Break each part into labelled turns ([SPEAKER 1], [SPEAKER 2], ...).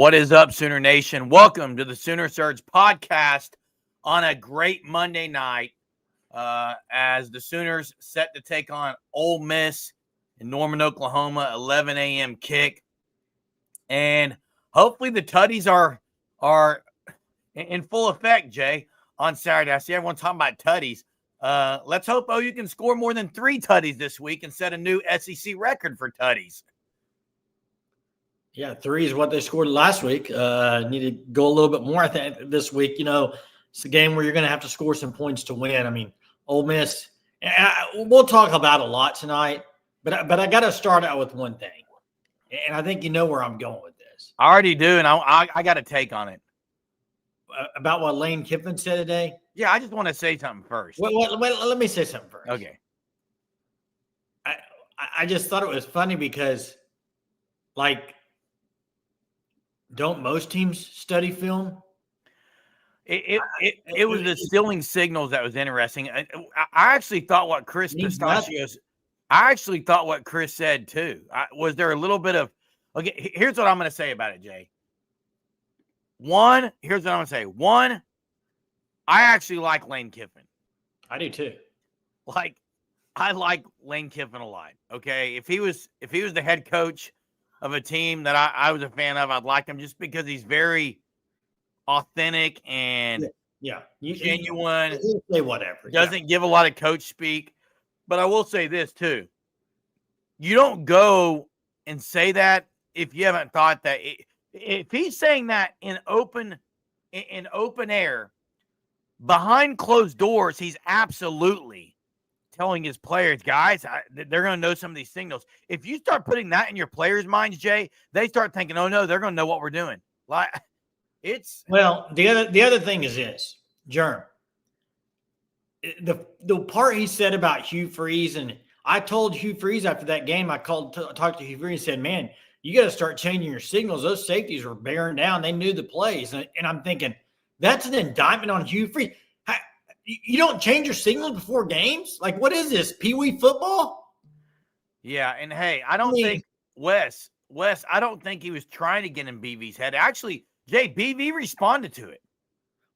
[SPEAKER 1] What is up, Sooner Nation? Welcome to the Sooner Surge podcast on a great Monday night as the Sooners set to take on Ole Miss in Norman, Oklahoma, 11 a.m. kick. And hopefully the Tutties are in full effect, Jay, on Saturday. I see everyone talking about Tutties. Let's hope OU can score more than 3 Tutties this week and set a new SEC record for Tutties.
[SPEAKER 2] Yeah, 3 is what they scored last week. Need to go a little bit more, I think, this week. You know, it's a game where you're going to have to score some points to win. I mean, Ole Miss, we'll talk about a lot tonight, but I got to start out with one thing, and I think you know where I'm going with this.
[SPEAKER 1] I already do, and I got a take on it.
[SPEAKER 2] About what Lane Kiffin said today?
[SPEAKER 1] Yeah, I just want to say something first.
[SPEAKER 2] Wait, let me say something first.
[SPEAKER 1] Okay.
[SPEAKER 2] I just thought it was funny because, like, don't most teams study film?
[SPEAKER 1] It was the stealing signals that was interesting. I actually thought what Chris Pistachios. I actually thought what Chris said too. Was there a little bit of? Okay, here's what I'm going to say about it, Jay. Here's what I'm going to say. One, I actually like Lane Kiffin.
[SPEAKER 2] I do too.
[SPEAKER 1] I like Lane Kiffin a lot. Okay, if he was the head coach of a team that I was a fan of, I'd like him just because he's very authentic and genuine.
[SPEAKER 2] You say whatever.
[SPEAKER 1] Doesn't give a lot of coach speak. But I will say this too. You don't go and say that if you haven't thought that. If he's saying that in open air, behind closed doors, he's absolutely telling his players, guys, they're going to know some of these signals. If you start putting that in your players' minds, Jay, they start thinking, oh no, they're going to know what we're doing.
[SPEAKER 2] The other thing is this, Germ. The part he said about Hugh Freeze, and I told Hugh Freeze after that game, I talked to Hugh Freeze and said, man, you got to start changing your signals. Those safeties were bearing down. They knew the plays. And I'm thinking, that's an indictment on Hugh Freeze. You don't change your signals before games? Like, what is this, Pee-wee football?
[SPEAKER 1] Yeah, and hey, I don't think Wes, I don't think he was trying to get in BV's head. Actually, Jay, BV responded to it.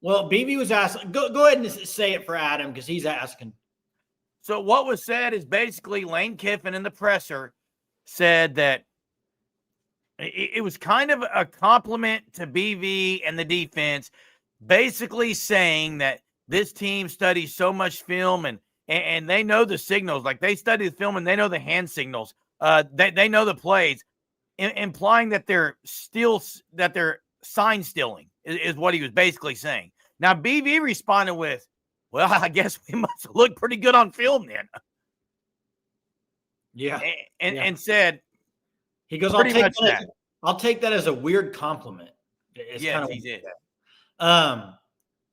[SPEAKER 2] Well, BV was asking. Go ahead and say it for Adam because he's asking.
[SPEAKER 1] So what was said is basically Lane Kiffin in the presser said that it was kind of a compliment to BV and the defense, basically saying that this team studies so much film and they know the signals. Like, they study the film and they know the hand signals. They know the plays, implying that they're sign stealing is what he was basically saying. Now, BV responded with, well, I guess we must look pretty good on film then.
[SPEAKER 2] Yeah.
[SPEAKER 1] And said,
[SPEAKER 2] he goes, I'll take that as a weird compliment.
[SPEAKER 1] Yes, he did.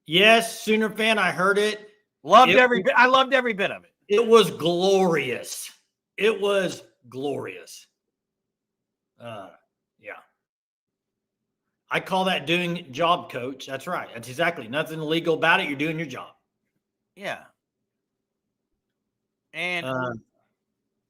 [SPEAKER 2] Yes, Sooner fan, I heard it.
[SPEAKER 1] I loved every bit of it.
[SPEAKER 2] It was glorious. It was glorious. Yeah. I call that doing job, coach. That's right. That's exactly. Nothing illegal about it. You're doing your job.
[SPEAKER 1] Yeah. And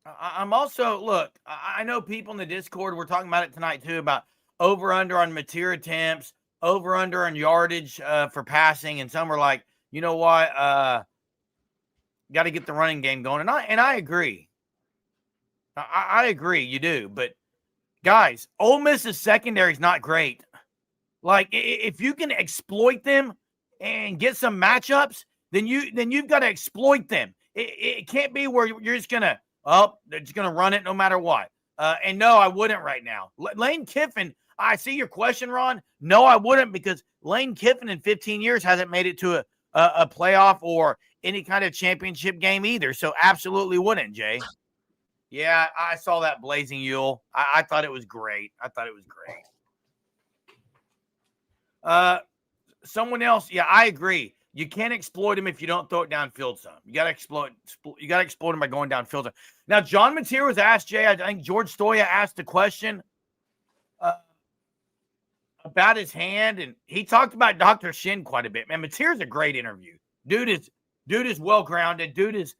[SPEAKER 1] I'm also, look, I know people in the Discord, we're talking about it tonight too, about over-under on material attempts, over-under on yardage for passing, and some are like, you know what, got to get the running game going. And I agree. I agree, you do. But, guys, Ole Miss's secondary is not great. Like, if you can exploit them and get some matchups, then you've got to exploit them. It can't be where you're just going to, they're just going to run it no matter what. And no, I wouldn't right now. Lane Kiffin, I see your question, Ron. No, I wouldn't, because Lane Kiffin in 15 years hasn't made it to a playoff or any kind of championship game either. So absolutely wouldn't, Jay. Yeah, I saw that Blazing Yule. I thought it was great. Someone else, yeah, I agree. You can't exploit him if you don't throw it downfield some. You got to exploit him by going downfield. Now, John Mateer was asked, Jay, I think George Stoya asked the question about his hand, and he talked about Dr. Shin quite a bit. Man, Mateer's a great interview. Dude is well-grounded. Dude is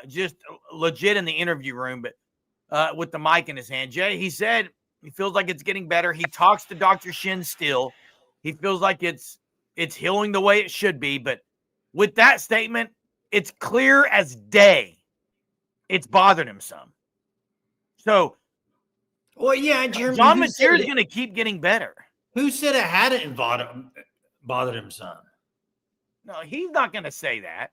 [SPEAKER 1] just legit in the interview room, but with the mic in his hand. Jay, he said He feels like it's getting better. He talks to Dr. Shin still. He feels like it's healing the way it should be. But with that statement, it's clear as day it's bothered him some. So,
[SPEAKER 2] well, yeah, Jeremy,
[SPEAKER 1] John Mateer is going to keep getting better.
[SPEAKER 2] Who said it hadn't bothered him some?
[SPEAKER 1] No, he's not going to say that.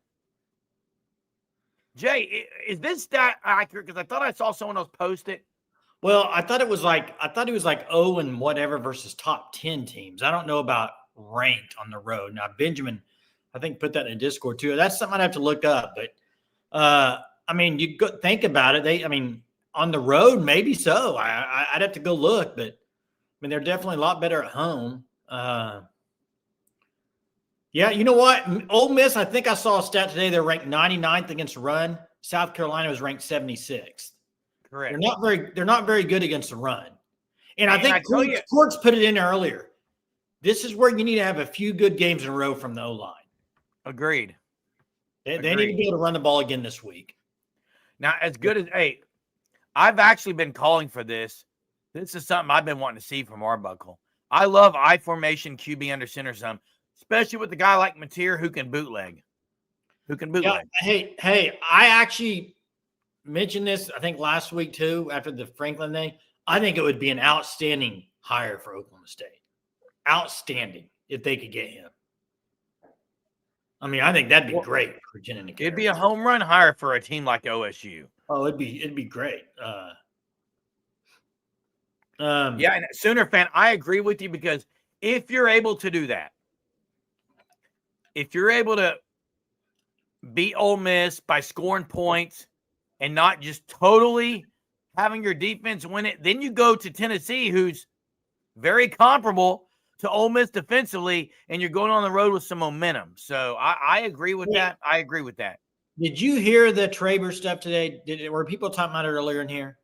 [SPEAKER 1] Jay, is this stat accurate? Because I thought I saw someone else post it.
[SPEAKER 2] Well, I thought he was like 0 and whatever versus top 10 teams. I don't know about ranked on the road. Now, Benjamin, I think, put that in Discord too. That's something I'd have to look up. But I mean, you go think about it. On the road, maybe so. I'd have to go look, but I mean, they're definitely a lot better at home. Yeah, you know what? Ole Miss, I think I saw a stat today. They're ranked 99th against the run. South Carolina was ranked 76th.
[SPEAKER 1] Correct.
[SPEAKER 2] They're not very good against the run. And I think Courts put it in earlier. This is where you need to have a few good games in a row from the O-line.
[SPEAKER 1] Agreed.
[SPEAKER 2] They need to be able to run the ball again this week.
[SPEAKER 1] Now, as good as I've actually been calling for this. This is something I've been wanting to see from Arbuckle. I love I formation QB under center some, especially with a guy like Mateer who can bootleg. Yeah,
[SPEAKER 2] hey, I actually mentioned this, I think, last week too, after the Franklin thing. I think it would be an outstanding hire for Oklahoma State. Outstanding if they could get him. I mean, I think that'd be great for Jen and
[SPEAKER 1] it'd be a home run hire for a team like OSU.
[SPEAKER 2] Oh, it'd be great.
[SPEAKER 1] Yeah, and Sooner fan, I agree with you because if you're able to do that, if you're able to beat Ole Miss by scoring points and not just totally having your defense win it, then you go to Tennessee, who's very comparable to Ole Miss defensively, and you're going on the road with some momentum. So I agree with that. I agree with that.
[SPEAKER 2] Did you hear the Trevor stuff today? Were people talking about it earlier in here?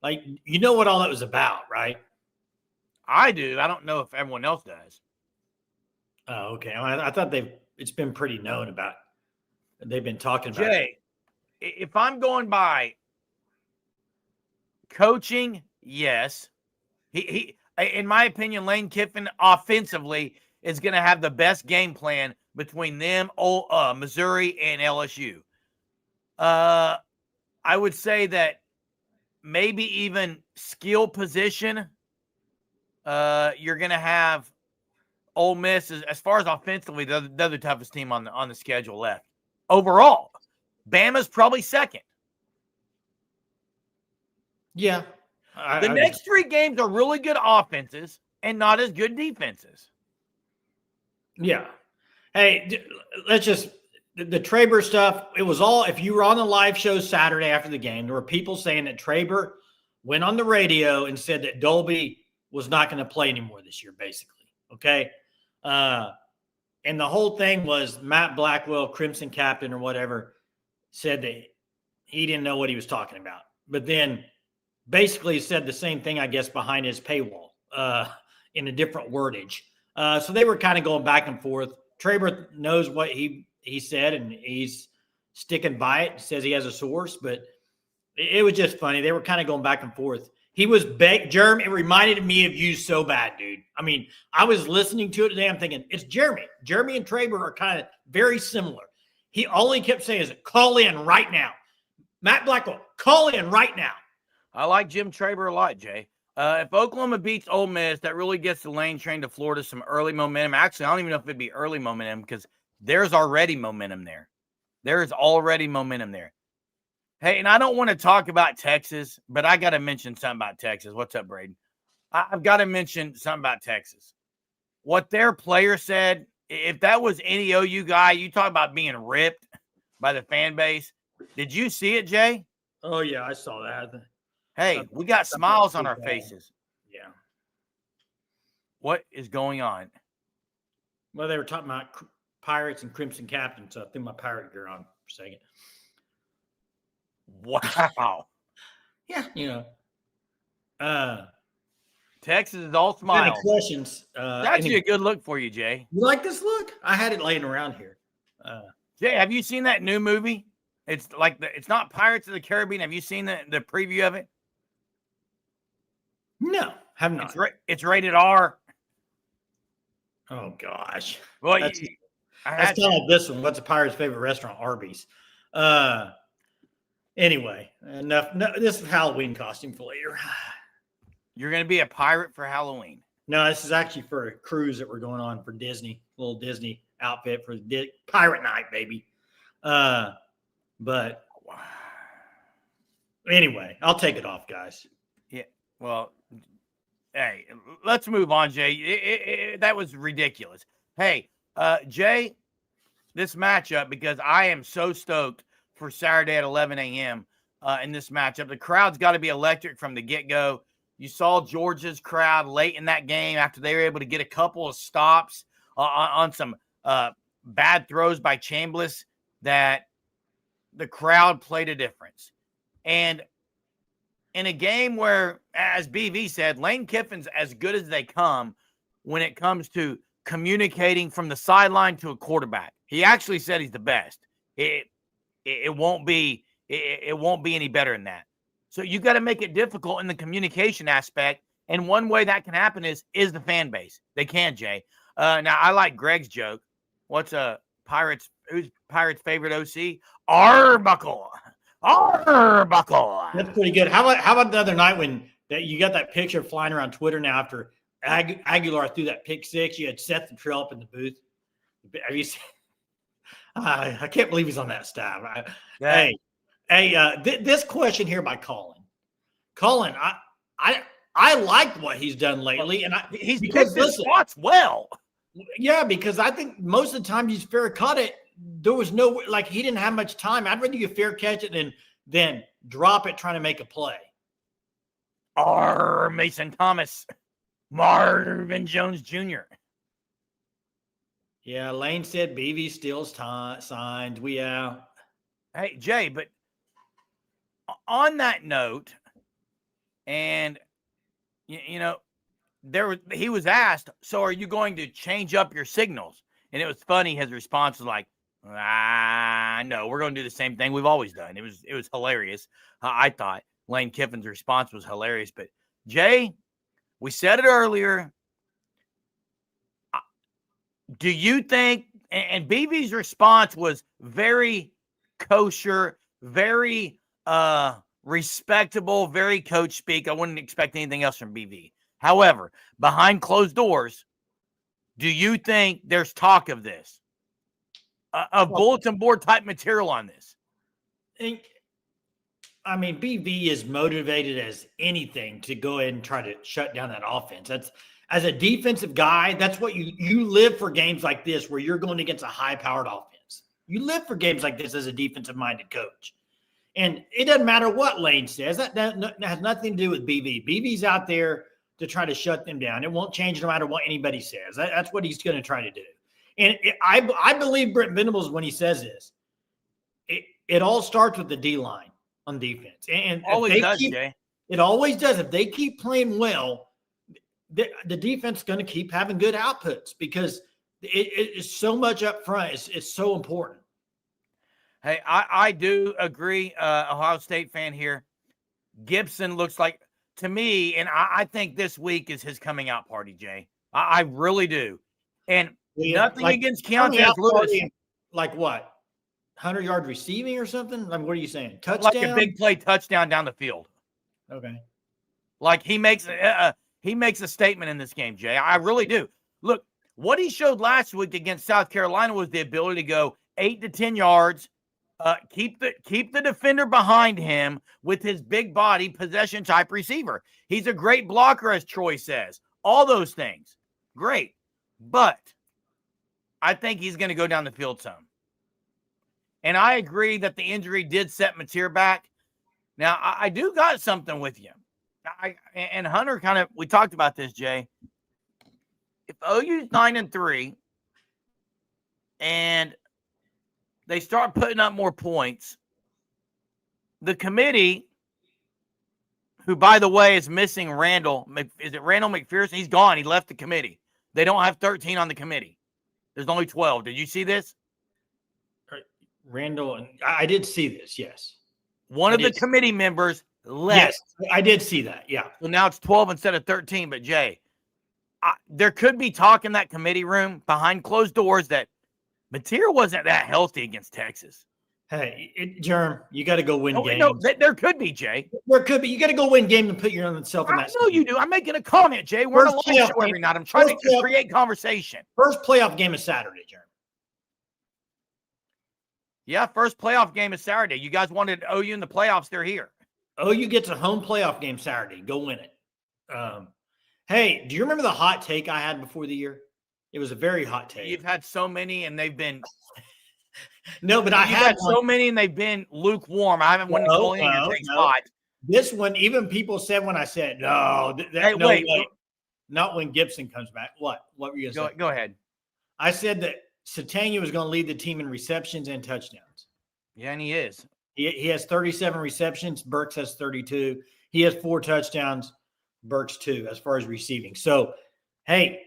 [SPEAKER 2] Like, you know what all that was about, right?
[SPEAKER 1] I do. I don't know if everyone else does.
[SPEAKER 2] Oh, okay. I thought it's been pretty known about. They've been talking about
[SPEAKER 1] Jay, if I'm going by coaching, yes. He in my opinion, Lane Kiffin offensively is going to have the best game plan between them, Missouri, and LSU. I would say that maybe even skill position, you're going to have Ole Miss as far as offensively, they're the toughest team on the schedule left. Overall, Bama's probably second.
[SPEAKER 2] Yeah.
[SPEAKER 1] The next three games are really good offenses and not as good defenses.
[SPEAKER 2] Yeah. Hey, let's just the Trevor stuff. It was all, if you were on the live show Saturday after the game, there were people saying that Trevor went on the radio and said that Dolby was not going to play anymore this year, basically. Okay. And the whole thing was Matt Blackwell, Crimson Captain or whatever, said that he didn't know what he was talking about. But then basically said the same thing, I guess, behind his paywall in a different wordage. So they were kind of going back and forth. Trevor knows what he said, and he's sticking by it. Says he has a source, but it was just funny. They were kind of going back and forth. He was Jeremy. It reminded me of you so bad, dude. I mean, I was listening to it today. I'm thinking, it's Jeremy. Jeremy and Trevor are kind of very similar. All he kept saying is, call in right now. Matt Blackwell, call in right now.
[SPEAKER 1] I like Jim Trevor a lot, Jay. If Oklahoma beats Ole Miss, that really gets the Lane train to Florida some early momentum. Actually, I don't even know if it'd be early momentum because there's already momentum there. There is already momentum there. Hey, and I don't want to talk about Texas, but I got to mention something about Texas. What's up, Braden? I've got to mention something about Texas. What their player said, if that was any OU guy, you talk about being ripped by the fan base. Did you see it, Jay?
[SPEAKER 2] Oh, yeah, I saw that.
[SPEAKER 1] Hey, we got smiles on our faces.
[SPEAKER 2] Yeah.
[SPEAKER 1] What is going on?
[SPEAKER 2] Well, they were talking about Pirates and Crimson Captain, so I threw my pirate gear on for a second.
[SPEAKER 1] Wow.
[SPEAKER 2] Yeah,
[SPEAKER 1] Texas is all smiles.
[SPEAKER 2] Questions.
[SPEAKER 1] It's actually a good look for you, Jay.
[SPEAKER 2] You like this look? I had it laying around here.
[SPEAKER 1] Jay, have you seen that new movie? It's like it's not Pirates of the Caribbean. Have you seen the preview of it?
[SPEAKER 2] No, have not.
[SPEAKER 1] It's rated R.
[SPEAKER 2] Oh gosh.
[SPEAKER 1] Well,
[SPEAKER 2] That's
[SPEAKER 1] I
[SPEAKER 2] kind of like this one. What's a pirate's favorite restaurant? Arby's. Anyway, enough. No, this is Halloween costume for later.
[SPEAKER 1] You're going to be a pirate for Halloween.
[SPEAKER 2] No, this is actually for a cruise that we're going on for Disney. Little Disney outfit for pirate night, baby. But anyway, I'll take it off, guys.
[SPEAKER 1] Yeah. Well, hey, let's move on, Jay. That was ridiculous. Hey, Jay, this matchup, because I am so stoked for Saturday at 11 a.m. In this matchup. The crowd's got to be electric from the get-go. You saw Georgia's crowd late in that game after they were able to get a couple of stops on some bad throws by Chambliss, that the crowd played a difference. And in a game where, as BV said, Lane Kiffin's as good as they come when it comes to communicating from the sideline to a quarterback. He actually said he's the best. It won't be any better than that. So you got to make it difficult in the communication aspect. And one way that can happen is the fan base. They can, Jay. Now, I like Greg's joke. Who's Pirates' favorite OC? Arbuckle. Arbuckle.
[SPEAKER 2] That's pretty good. How about the other night when that you got that picture flying around Twitter now after Aguilar threw that pick six? You had Seth the Trail up in the booth. Have you seen? I can't believe he's on that staff. Hey, this question here by Colin. Colin, I liked what he's done lately, and
[SPEAKER 1] he's picked his spots well.
[SPEAKER 2] Yeah, because I think most of the time he's fair caught it. There was no, like, he didn't have much time. I'd rather you fair catch it than drop it trying to make a play.
[SPEAKER 1] Mason Thomas, Marvin Jones Jr.
[SPEAKER 2] Yeah, Lane said BV Steele's signed.
[SPEAKER 1] Hey, Jay, but on that note, and you know, he was asked, so are you going to change up your signals? And it was funny. His response was like, no, we're going to do the same thing we've always done. It was hilarious. I thought Lane Kiffin's response was hilarious. But Jay, we said it earlier. Do you think, and BV's response was very kosher, very respectable, very coach speak. I wouldn't expect anything else from BV. However, behind closed doors, do you think there's talk of this? Of bulletin board type material on this?
[SPEAKER 2] I mean, BV is motivated as anything to go ahead and try to shut down that offense. That's, as a defensive guy, that's what you live for, games like this where you're going against a high-powered offense. You live for games like this as a defensive-minded coach. And it doesn't matter what Lane says. That has nothing to do with BV. BV's out there to try to shut them down. It won't change no matter what anybody says. That's what he's going to try to do. And I believe Brent Venables when he says this. It all starts with the D-line on defense. And
[SPEAKER 1] always does, Jay.
[SPEAKER 2] It always does. If they keep playing well, the defense is going to keep having good outputs because it is so much up front. It's so important.
[SPEAKER 1] Hey, I do agree. Ohio State fan here. Gibson looks like, to me, and I think this week is his coming out party, Jay. I really do. And nothing against Keontae Lewis.
[SPEAKER 2] Like what? 100-yard receiving or something? Like, what are you saying? Touchdown?
[SPEAKER 1] Like a big play touchdown down the field.
[SPEAKER 2] Okay.
[SPEAKER 1] Like he makes a statement in this game, Jay. I really do. Look, what he showed last week against South Carolina was the ability to go 8 to 10 yards, keep the defender behind him with his big body possession type receiver. He's a great blocker, as Troy says. All those things. Great. But I think he's going to go down the field some. And I agree that the injury did set Mateer back. Now, I do got something with you. And Hunter we talked about this, Jay. If OU's 9-3 and they start putting up more points, the committee, who, by the way, is missing Randall. Is it Randall McPherson? He's gone. He left the committee. They don't have 13 on the committee. There's only 12. Did you see this?
[SPEAKER 2] Randall, I did see this, yes.
[SPEAKER 1] One of the committee members less.
[SPEAKER 2] Yes, I did see that. Yeah.
[SPEAKER 1] Well, now it's 12 instead of 13. But Jay, there could be talk in that committee room behind closed doors that Mateer wasn't that healthy against Texas.
[SPEAKER 2] Hey, Germ, you got to go win games.
[SPEAKER 1] No, there could be, Jay.
[SPEAKER 2] There could be. You got to go win games and put yourself in that.
[SPEAKER 1] I know you do. I'm making a comment, Jay. We're on a live show every night. I'm trying to create conversation.
[SPEAKER 2] First playoff game is Saturday, Germ.
[SPEAKER 1] Yeah, first playoff game is Saturday. You guys wanted OU in the playoffs. They're here.
[SPEAKER 2] OU gets a home playoff game Saturday. Go win it. Hey, do you remember the hot take I had before the year? It was a very hot take.
[SPEAKER 1] You've had so many, and they've been
[SPEAKER 2] no, but I
[SPEAKER 1] had so many, and they've been lukewarm. I haven't wanted to call in your takes hot.
[SPEAKER 2] This one, even people said when I said no,
[SPEAKER 1] hey, no
[SPEAKER 2] wait, way. Not when Gibson comes back. What were you going to say?
[SPEAKER 1] Go ahead.
[SPEAKER 2] I said that Satania was going to lead the team in receptions and touchdowns.
[SPEAKER 1] Yeah, and he is.
[SPEAKER 2] He has 37 receptions. Burks has 32. He has 4 touchdowns. Burks 2 as far as receiving. So, hey,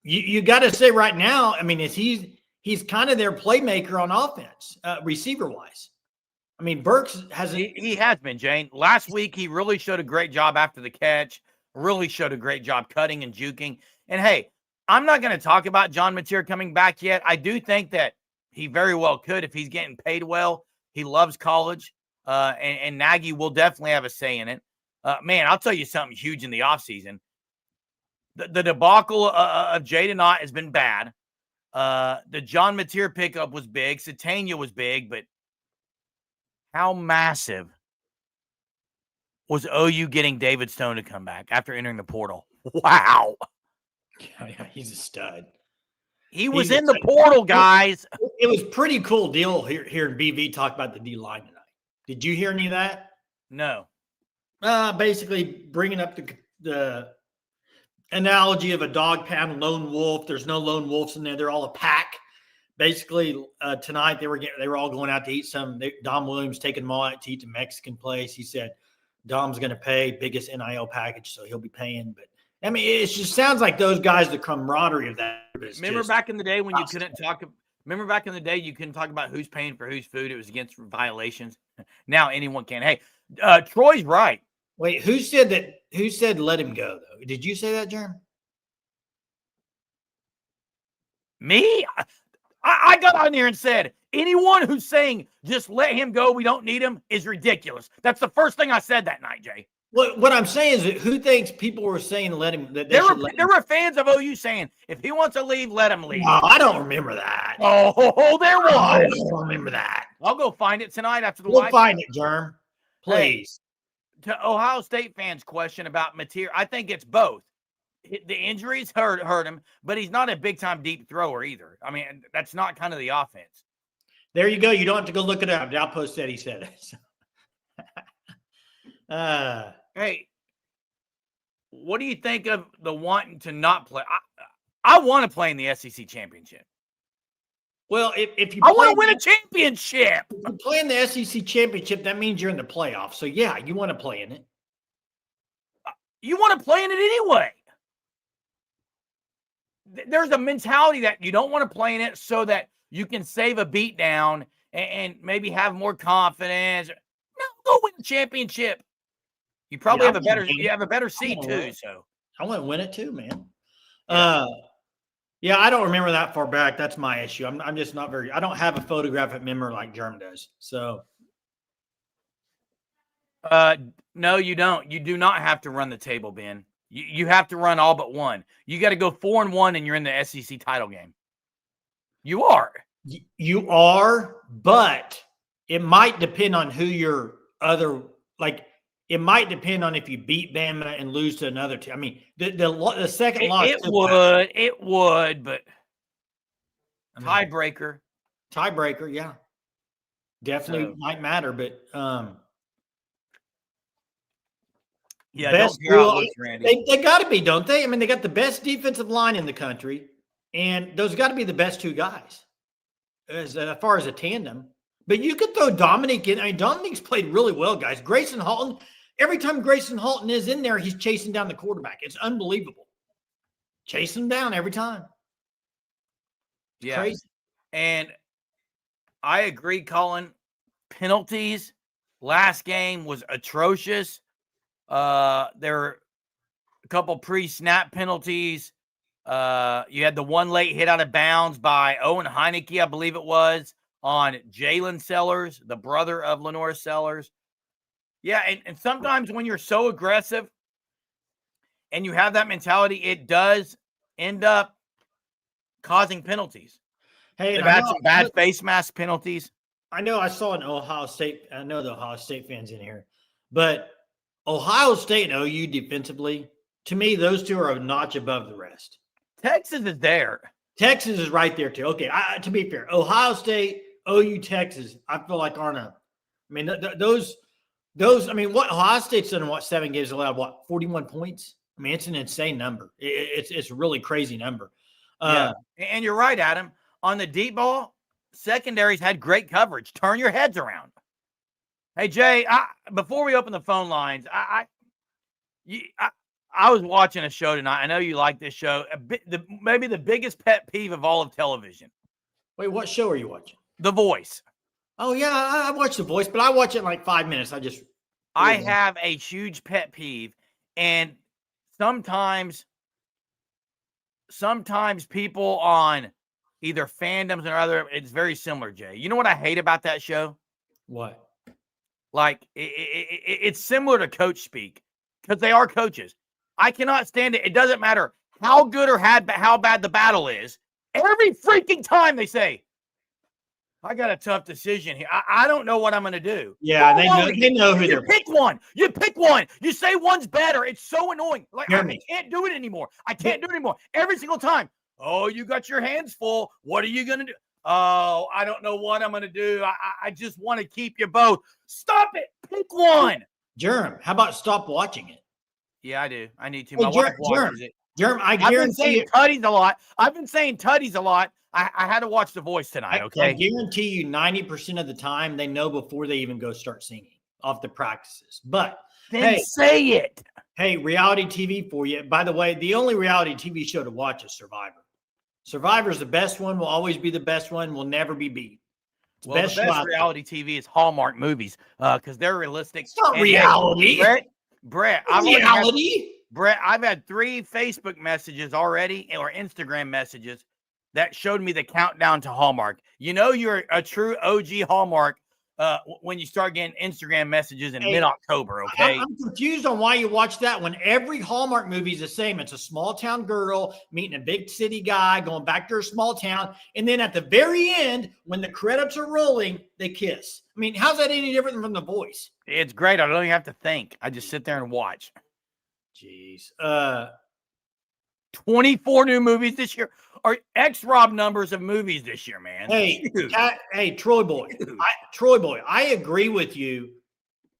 [SPEAKER 2] you got to say right now, I mean, he's kind of their playmaker on offense, receiver-wise. I mean, Burks has
[SPEAKER 1] he has been, Jane. Last week, he really showed a great job after the catch, really showed a great job cutting and juking. And, hey, I'm not going to talk about John Mateer coming back yet. I do think that he very well could if he's getting paid well. He loves college, and Nagy will definitely have a say in it. Man, I'll tell you something huge in the offseason. The debacle of Jaden Ott has been bad. The John Mateer pickup was big. Satania was big, but how massive was OU getting David Stone to come back after entering the portal? Wow.
[SPEAKER 2] Yeah, he's a stud.
[SPEAKER 1] He was in the portal, guys.
[SPEAKER 2] It was pretty cool deal here in BV talk about the D-line tonight. Did you hear any of that?
[SPEAKER 1] No.
[SPEAKER 2] Basically bringing up the analogy of a dog pound lone wolf. There's no lone wolves in there. They're all a pack. Basically, tonight they were all going out to eat some. Dom Williams taking them all out to eat the Mexican place. He said Dom's going to pay biggest NIL package, so he'll be paying. But I mean, it just sounds like those guys, the camaraderie of that.
[SPEAKER 1] Remember back in the day when you couldn't talk. Remember back in the day you couldn't talk about who's paying for whose food. It was against violations. Now anyone can. Hey, Troy's right.
[SPEAKER 2] Wait, who said that? Who said let him go, though? Did you say that, Jeremy?
[SPEAKER 1] Me? I got on there and said, anyone who's saying just let him go, we don't need him, is ridiculous. That's the first thing I said that night, Jay.
[SPEAKER 2] What I'm saying is that who thinks people were saying let him? That
[SPEAKER 1] there were fans of OU saying, if he wants to leave, let him leave.
[SPEAKER 2] No, I don't remember that.
[SPEAKER 1] Oh, there was.
[SPEAKER 2] I don't remember that.
[SPEAKER 1] I'll go find it tonight after the
[SPEAKER 2] We'll find it, Germ. Please.
[SPEAKER 1] Hey, to Ohio State fans' question about Mateer, I think it's both. The injuries hurt him, but he's not a big-time deep thrower either. I mean, that's not kind of the offense.
[SPEAKER 2] There you go. You don't have to go look it up. Outpost said he said it.
[SPEAKER 1] Hey, what do you think of the wanting to not play? I want to play in the SEC championship.
[SPEAKER 2] Well, if you
[SPEAKER 1] I want to win a championship.
[SPEAKER 2] If you play in the SEC championship, that means you're in the playoffs. So, yeah, you want to play in it.
[SPEAKER 1] You want to play in it anyway. There's a mentality that you don't want to play in it so that you can save a beat down and maybe have more confidence. No, go win the championship. You probably have a better seed too. So
[SPEAKER 2] I want to win it too, man. Yeah, I don't remember that far back. That's my issue. I'm just not very. I don't have a photographic memory like Germ does. So,
[SPEAKER 1] no, you don't. You do not have to run the table, Ben. You have to run all but one. You got to go 4-1, and you're in the SEC title game. You are.
[SPEAKER 2] You are, but it might depend on who your other like. It might depend on if you beat Bama and lose to another team. I mean, the second loss.
[SPEAKER 1] It would, but tiebreaker.
[SPEAKER 2] Tiebreaker, yeah. Definitely might matter, but
[SPEAKER 1] yeah,
[SPEAKER 2] best they got to be, don't they? I mean, they got the best defensive line in the country, and those got to be the best two guys as far as a tandem. But you could throw Dominic in. I mean, Dominic's played really well, guys. Grayson Halton. Every time Grayson Halton is in there, he's chasing down the quarterback. It's unbelievable. Chasing him down every time.
[SPEAKER 1] Yeah. Crazy. And I agree, Colin. Penalties Last game was atrocious. There were a couple pre-snap penalties. You had the one late hit out of bounds by Owen Heineke, I believe it was, on Jalen Sellers, the brother of Lenore Sellers. Yeah, and sometimes when you're so aggressive and you have that mentality, it does end up causing penalties.
[SPEAKER 2] Hey,
[SPEAKER 1] They've had some bad face mask penalties.
[SPEAKER 2] I know I saw an Ohio State. I know the Ohio State fans in here, but Ohio State and OU defensively, to me, those two are a notch above the rest.
[SPEAKER 1] Texas is there.
[SPEAKER 2] Texas is right there too. Okay, to be fair, Ohio State, OU, Texas, I feel like aren't a. I mean, those. I mean, what Ohio State's done in 7 games allowed 41 points. I mean, it's an insane number. It's a really crazy number.
[SPEAKER 1] Yeah, and you're right, Adam. On the deep ball, secondaries had great coverage. Turn your heads around. Hey Jay, before we open the phone lines, I was watching a show tonight. I know you like this show. Maybe the biggest pet peeve of all of television.
[SPEAKER 2] Wait, what show are you watching?
[SPEAKER 1] The Voice.
[SPEAKER 2] Oh yeah, I watch The Voice, but I watch it in like 5 minutes.
[SPEAKER 1] I have a huge pet peeve, and sometimes people on either fandoms or other, it's very similar, Jay. You know what I hate about that show?
[SPEAKER 2] What?
[SPEAKER 1] Like, it's similar to coach speak because they are coaches. I cannot stand it. It doesn't matter how good or how bad the battle is. Every freaking time they say, I got a tough decision here. I don't know what I'm going to do.
[SPEAKER 2] Yeah, they know who they're
[SPEAKER 1] pick one. You pick one. You say one's better. It's so annoying. Like, I can't do it anymore. I can't do it anymore. Every single time. Oh, you got your hands full. What are you going to do? Oh, I don't know what I'm going to do. I just want to keep you both. Stop it. Pick one.
[SPEAKER 2] Jerem, how about stop watching it?
[SPEAKER 1] Yeah, I do. I need to.
[SPEAKER 2] Hey,
[SPEAKER 1] My wife watches it.
[SPEAKER 2] Jerem, I guarantee you.
[SPEAKER 1] I've been saying Tutties a lot. I had to watch The Voice tonight, okay?
[SPEAKER 2] I guarantee you 90% of the time they know before they even go start singing off the practices. But
[SPEAKER 1] then say it.
[SPEAKER 2] Hey, reality TV for you. By the way, the only reality TV show to watch is Survivor. Survivor's the best one, will always be the best one, will never be beat.
[SPEAKER 1] The best reality TV is Hallmark movies because they're realistic.
[SPEAKER 2] It's not reality.
[SPEAKER 1] Brett, I've had 3 Facebook messages already or Instagram messages that showed me the countdown to Hallmark. You know you're a true OG Hallmark when you start getting Instagram messages in mid-October, okay?
[SPEAKER 2] I'm confused on why you watch that when every Hallmark movie is the same. It's a small town girl meeting a big city guy, going back to her small town, and then at the very end, when the credits are rolling, they kiss. I mean, how's that any different from The Voice?
[SPEAKER 1] It's great. I don't even have to think. I just sit there and watch.
[SPEAKER 2] Jeez.
[SPEAKER 1] 24 new movies this year. Or X-Rob numbers of movies this year, man.
[SPEAKER 2] Hey, Troy Boy. I agree with you.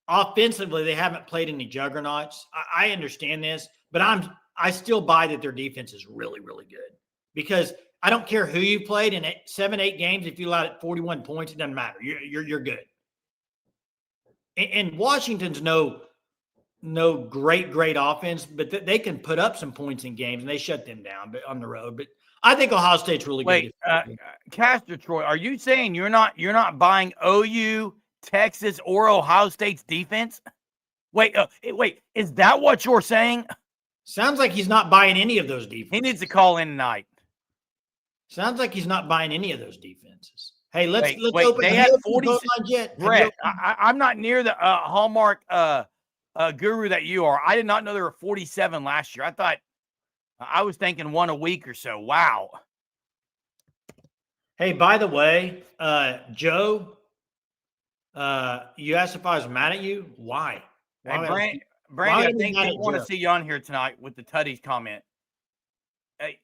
[SPEAKER 2] Offensively, they haven't played any juggernauts. I understand this, but I still buy that their defense is really, really good. Because I don't care who you played in 7-8 games. If you allowed 41 points, it doesn't matter. You're good. And Washington's no great offense, but they can put up some points in games, and they shut them down on the road. But I think Ohio State's really good.
[SPEAKER 1] Wait, Castor Troy, are you saying you're not buying OU, Texas, or Ohio State's defense? Wait, is that what you're saying?
[SPEAKER 2] Sounds like he's not buying any of those defenses.
[SPEAKER 1] He needs to call in tonight.
[SPEAKER 2] Sounds like he's not buying any of those defenses. Hey, let's open.
[SPEAKER 1] They had 40. Brett, I'm not near the Hallmark guru that you are. I did not know there were 47 last year. I was thinking one a week or so. Wow.
[SPEAKER 2] Hey, by the way, Joe, you asked if I was mad at you. Why?
[SPEAKER 1] Hey, Brandy, I think they want to see you on here tonight with the Tutties comment. Hey,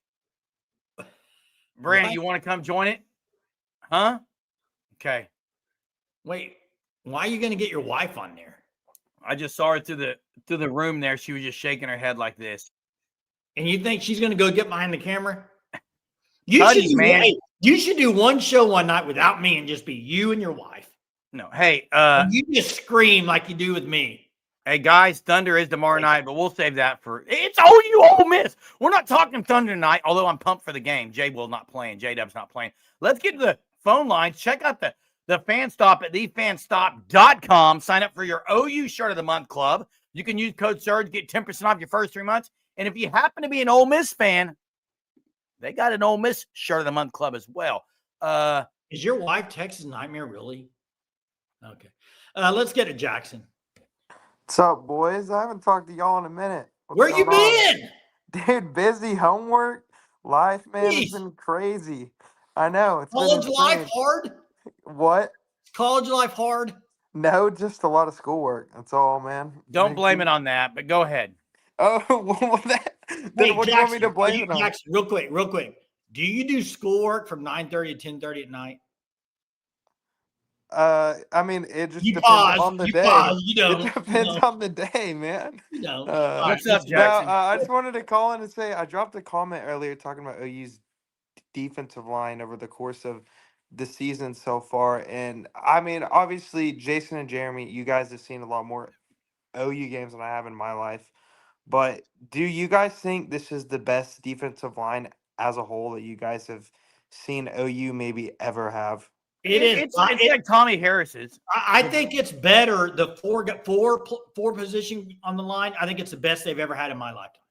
[SPEAKER 1] Brandy, you want to come join it? Huh? Okay.
[SPEAKER 2] Wait, why are you going to get your wife on there?
[SPEAKER 1] I just saw her through the room there. She was just shaking her head like this.
[SPEAKER 2] And you think she's going to go get behind the camera?
[SPEAKER 1] You
[SPEAKER 2] should do one show one night without me and just be you and your wife.
[SPEAKER 1] No, hey,
[SPEAKER 2] you just scream like you do with me.
[SPEAKER 1] Hey guys, Thunder is tomorrow night, but we'll save that for it's OU Ole Miss. We're not talking Thunder tonight, although I'm pumped for the game. J-Dub's not playing. Let's get to the phone lines. Check out the Fan Stop at thefanstop.com. Sign up for your OU Shirt of the Month club. You can use code SURGE, get 10% off your first 3 months. And if you happen to be an Ole Miss fan, they got an Ole Miss Shirt of the Month club as well.
[SPEAKER 2] Is your wife Texas Nightmare really? Okay. Let's get to Jackson.
[SPEAKER 3] What's up, boys? I haven't talked to y'all in a minute.
[SPEAKER 2] Where you been?
[SPEAKER 3] Dude, busy homework. Life, man,
[SPEAKER 2] Jeez.
[SPEAKER 3] has been crazy. I know. It's
[SPEAKER 2] College
[SPEAKER 3] been
[SPEAKER 2] life
[SPEAKER 3] insane.
[SPEAKER 2] hard?
[SPEAKER 3] What?
[SPEAKER 2] College life hard?
[SPEAKER 3] No, just a lot of schoolwork. That's all, man.
[SPEAKER 1] Don't blame it on that, but go ahead.
[SPEAKER 3] Oh, well, then
[SPEAKER 2] Hey,
[SPEAKER 3] what do you want me to blame it on?
[SPEAKER 2] Jackson, real quick. Do you do schoolwork from 9:30 to 10:30 at night?
[SPEAKER 3] I mean, it just depends on the day.
[SPEAKER 2] You don't.
[SPEAKER 3] It depends on the day, man.
[SPEAKER 2] You don't.
[SPEAKER 1] What's up, Jackson?
[SPEAKER 3] No, I just wanted to call in and say I dropped a comment earlier talking about OU's defensive line over the course of the season so far. And I mean, obviously, Jason and Jeremy, you guys have seen a lot more OU games than I have in my life. But do you guys think this is the best defensive line as a whole that you guys have seen OU maybe ever have?
[SPEAKER 1] It's like Tommy Harris's.
[SPEAKER 2] I think it's better. The four position on the line. I think it's the best they've ever had in my lifetime.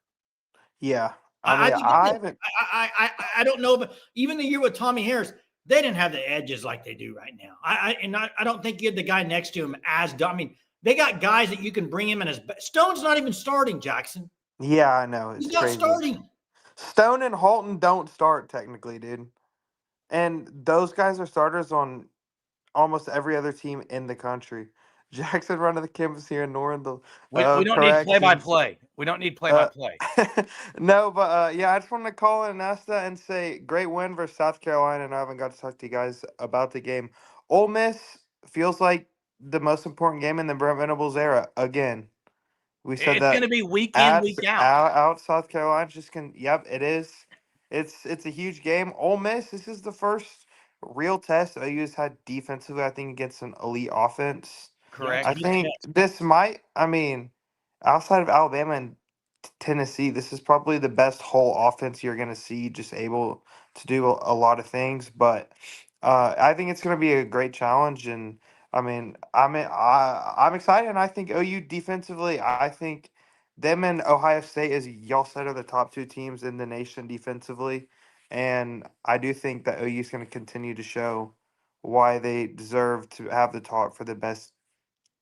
[SPEAKER 3] Yeah,
[SPEAKER 2] I
[SPEAKER 3] haven't.
[SPEAKER 2] I don't know, but even the year with Tommy Harris, they didn't have the edges like they do right now. I don't think you had the guy next to him as. I mean, they got guys that you can bring him in as. Stone's not even starting, Jackson.
[SPEAKER 3] Yeah, I know. It's
[SPEAKER 2] He's not
[SPEAKER 3] crazy.
[SPEAKER 2] starting.
[SPEAKER 3] Stone and Halton don't start technically, dude. And those guys are starters on almost every other team in the country. Jackson running the campus here in Norrendale.
[SPEAKER 1] We don't need play-by-play. We don't need play-by-play.
[SPEAKER 3] No, but yeah, I just wanted to call in and ask that and say great win versus South Carolina, and I haven't got to talk to you guys about the game. Ole Miss feels like the most important game in the Brent Venables era again. We said
[SPEAKER 1] it's
[SPEAKER 3] that
[SPEAKER 1] going to be week in, week out.
[SPEAKER 3] Out South Carolina just can. Yep, it is. It's a huge game. Ole Miss. This is the first real test OU's had defensively. I think against an elite offense.
[SPEAKER 1] Correct.
[SPEAKER 3] I think this might. I mean, outside of Alabama and Tennessee, this is probably the best whole offense you're going to see. Just able to do a lot of things, but I think it's going to be a great challenge. And I mean, I'm excited, and I think OU defensively, I think them and Ohio State, as y'all said, are the top two teams in the nation defensively. And I do think that OU is going to continue to show why they deserve to have the talk for the best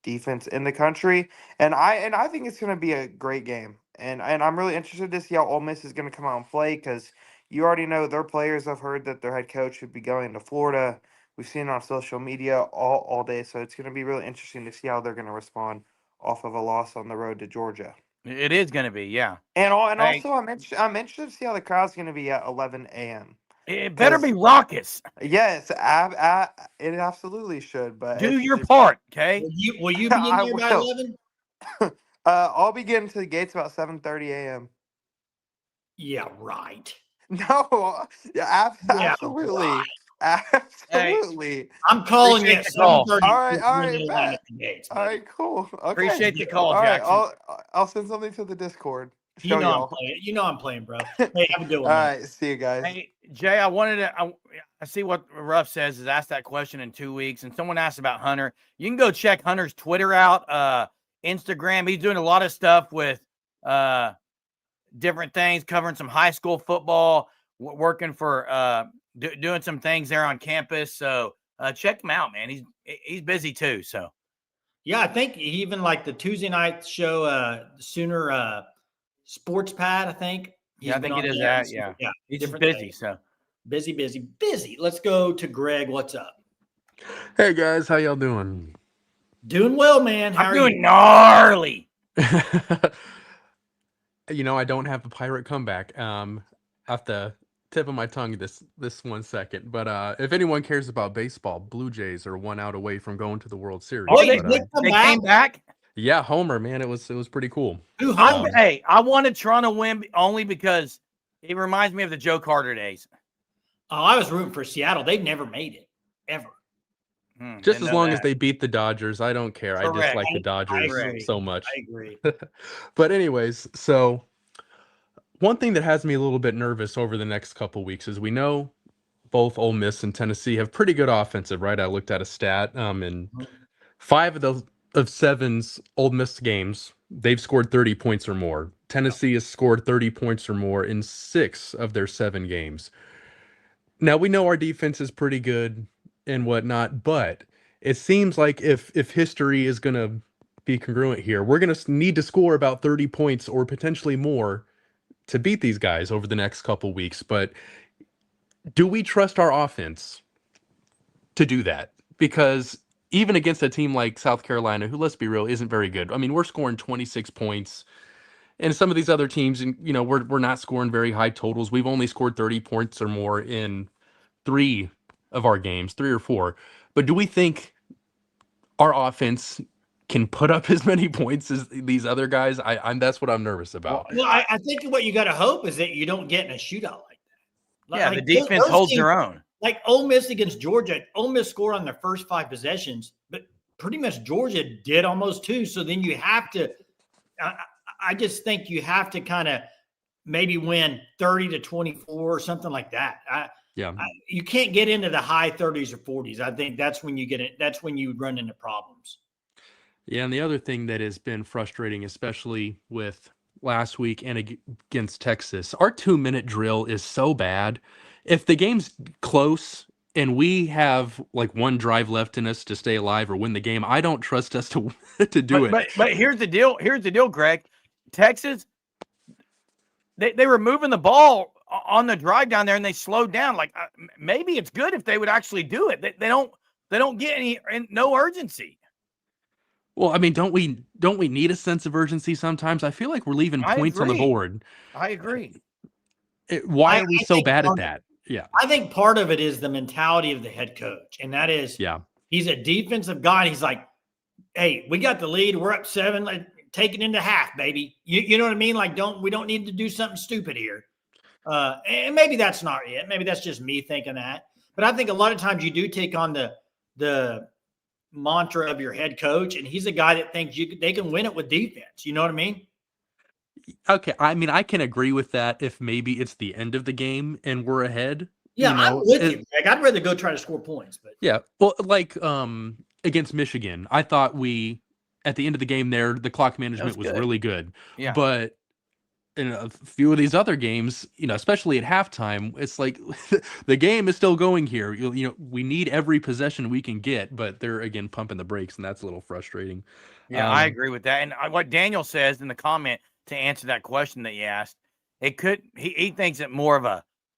[SPEAKER 3] defense in the country. And I think it's going to be a great game. And I'm really interested to see how Ole Miss is going to come out and play, because you already know their players. I've heard that their head coach would be going to Florida. We've seen it on social media all day. So it's going to be really interesting to see how they're going to respond off of a loss on the road to Georgia.
[SPEAKER 1] It is going to be, yeah.
[SPEAKER 3] And also, I'm interested to see how the crowd's going to be at 11 a.m.
[SPEAKER 1] It better be raucous.
[SPEAKER 3] Yes, it absolutely should. But
[SPEAKER 1] do your part, okay?
[SPEAKER 2] Will you be in there by 11?
[SPEAKER 3] I'll be getting to the gates about 7:30 a.m.
[SPEAKER 2] Yeah, right.
[SPEAKER 3] No, yeah, absolutely.
[SPEAKER 2] Right.
[SPEAKER 3] Absolutely.
[SPEAKER 2] Hey, I'm calling it.
[SPEAKER 3] All right, cool. Okay.
[SPEAKER 1] Appreciate the call,
[SPEAKER 3] all
[SPEAKER 1] Jackson.
[SPEAKER 3] Right, I'll send something to the Discord.
[SPEAKER 2] You know I'm playing, bro. Hey, have a good one.
[SPEAKER 3] All right, see you guys.
[SPEAKER 1] Hey, Jay, I see what Ruff says is ask that question in 2 weeks, and someone asked about Hunter. You can go check Hunter's Twitter out, Instagram. He's doing a lot of stuff with different things, covering some high school football, working for doing some things there on campus. So check him out, man. He's busy too. So
[SPEAKER 2] yeah, I think even like the Tuesday night show, Sooner Sports Pad, I think.
[SPEAKER 1] Yeah, I think he does that. Yeah. He's just busy. So
[SPEAKER 2] busy. Let's go to Greg. What's up?
[SPEAKER 4] Hey guys, how y'all doing?
[SPEAKER 2] Doing well, man.
[SPEAKER 1] I'm doing gnarly.
[SPEAKER 4] I don't have a pirate comeback. Off the tip of my tongue this 1 second. But if anyone cares about baseball, Blue Jays are 1 out away from going to the World Series.
[SPEAKER 1] Oh, they came back?
[SPEAKER 4] Yeah, Homer, man, it was pretty cool.
[SPEAKER 1] Hey, I wanted Toronto to win only because it reminds me of the Joe Carter days.
[SPEAKER 2] Oh, I was rooting for Seattle. They've never made it, ever.
[SPEAKER 4] Just as long as they beat the Dodgers, I don't care.
[SPEAKER 1] Correct.
[SPEAKER 4] I dislike the Dodgers so much.
[SPEAKER 2] I agree.
[SPEAKER 4] But anyways, so one thing that has me a little bit nervous over the next couple weeks is we know both Ole Miss and Tennessee have pretty good offensive, right? I looked at a stat. In 5 of 7's Ole Miss games, they've scored 30 points or more. Tennessee has scored 30 points or more in 6 of their 7 games. Now we know our defense is pretty good and whatnot, but it seems like if history is going to be congruent here, we're going to need to score about 30 points or potentially more to beat these guys over the next couple weeks. But do we trust our offense to do that? Because even against a team like South Carolina, who, let's be real, isn't very good. I mean, we're scoring 26 points. And some of these other teams, we're not scoring very high totals. We've only scored 30 points or more in 3 of our games, 3 or 4. But do we think our offense can put up as many points as these other guys? I'm that's what I'm nervous about.
[SPEAKER 2] Well, I think what you got to hope is that you don't get in a shootout like that.
[SPEAKER 1] Yeah,
[SPEAKER 2] Like
[SPEAKER 1] the defense
[SPEAKER 2] those
[SPEAKER 1] holds
[SPEAKER 2] teams,
[SPEAKER 1] their own.
[SPEAKER 2] Like Ole Miss against Georgia. Ole Miss scored on their first 5 possessions, but pretty much Georgia did almost 2. So then you have to I just think you have to kind of maybe win 30-24 or something like that. You can't get into the high 30s or 40s. I think that's when you get it. That's when you run into problems.
[SPEAKER 4] Yeah, and the other thing that has been frustrating, especially with last week and against Texas, our 2-minute drill is so bad. If the game's close and we have like 1 drive left in us to stay alive or win the game, I don't trust us to do it.
[SPEAKER 1] But here's the deal. Here's the deal, Greg. Texas, they were moving the ball on the drive down there and they slowed down. Like maybe it's good if they would actually do it. They don't get no urgency.
[SPEAKER 4] Well, I mean, don't we need a sense of urgency sometimes? I feel like we're leaving points on the board.
[SPEAKER 1] I agree.
[SPEAKER 4] Why are we so bad at that? Yeah.
[SPEAKER 2] I think part of it is the mentality of the head coach. And that is, he's a defensive guy. He's like, hey, we got the lead. We're up 7. Like, take it into half, baby. You know what I mean? Like, we don't need to do something stupid here. And maybe that's not it. Maybe that's just me thinking that. But I think a lot of times you do take on the mantra of your head coach, and he's a guy that thinks they can win it with defense. You know what I mean?
[SPEAKER 4] Okay, I mean, I can agree with that if maybe it's the end of the game and we're ahead.
[SPEAKER 2] Yeah, I'm with you, Greg. I'd rather go try to score points. But
[SPEAKER 4] yeah, well, like against Michigan, I thought at the end of the game there, the clock management was really good.
[SPEAKER 1] Yeah.
[SPEAKER 4] But in a few of these other games, especially at halftime, it's like the game is still going here. We need every possession we can get, but they're again pumping the brakes, and that's a little frustrating.
[SPEAKER 1] Yeah, I agree with that. And what Daniel says in the comment to answer that question that you asked, he thinks it more of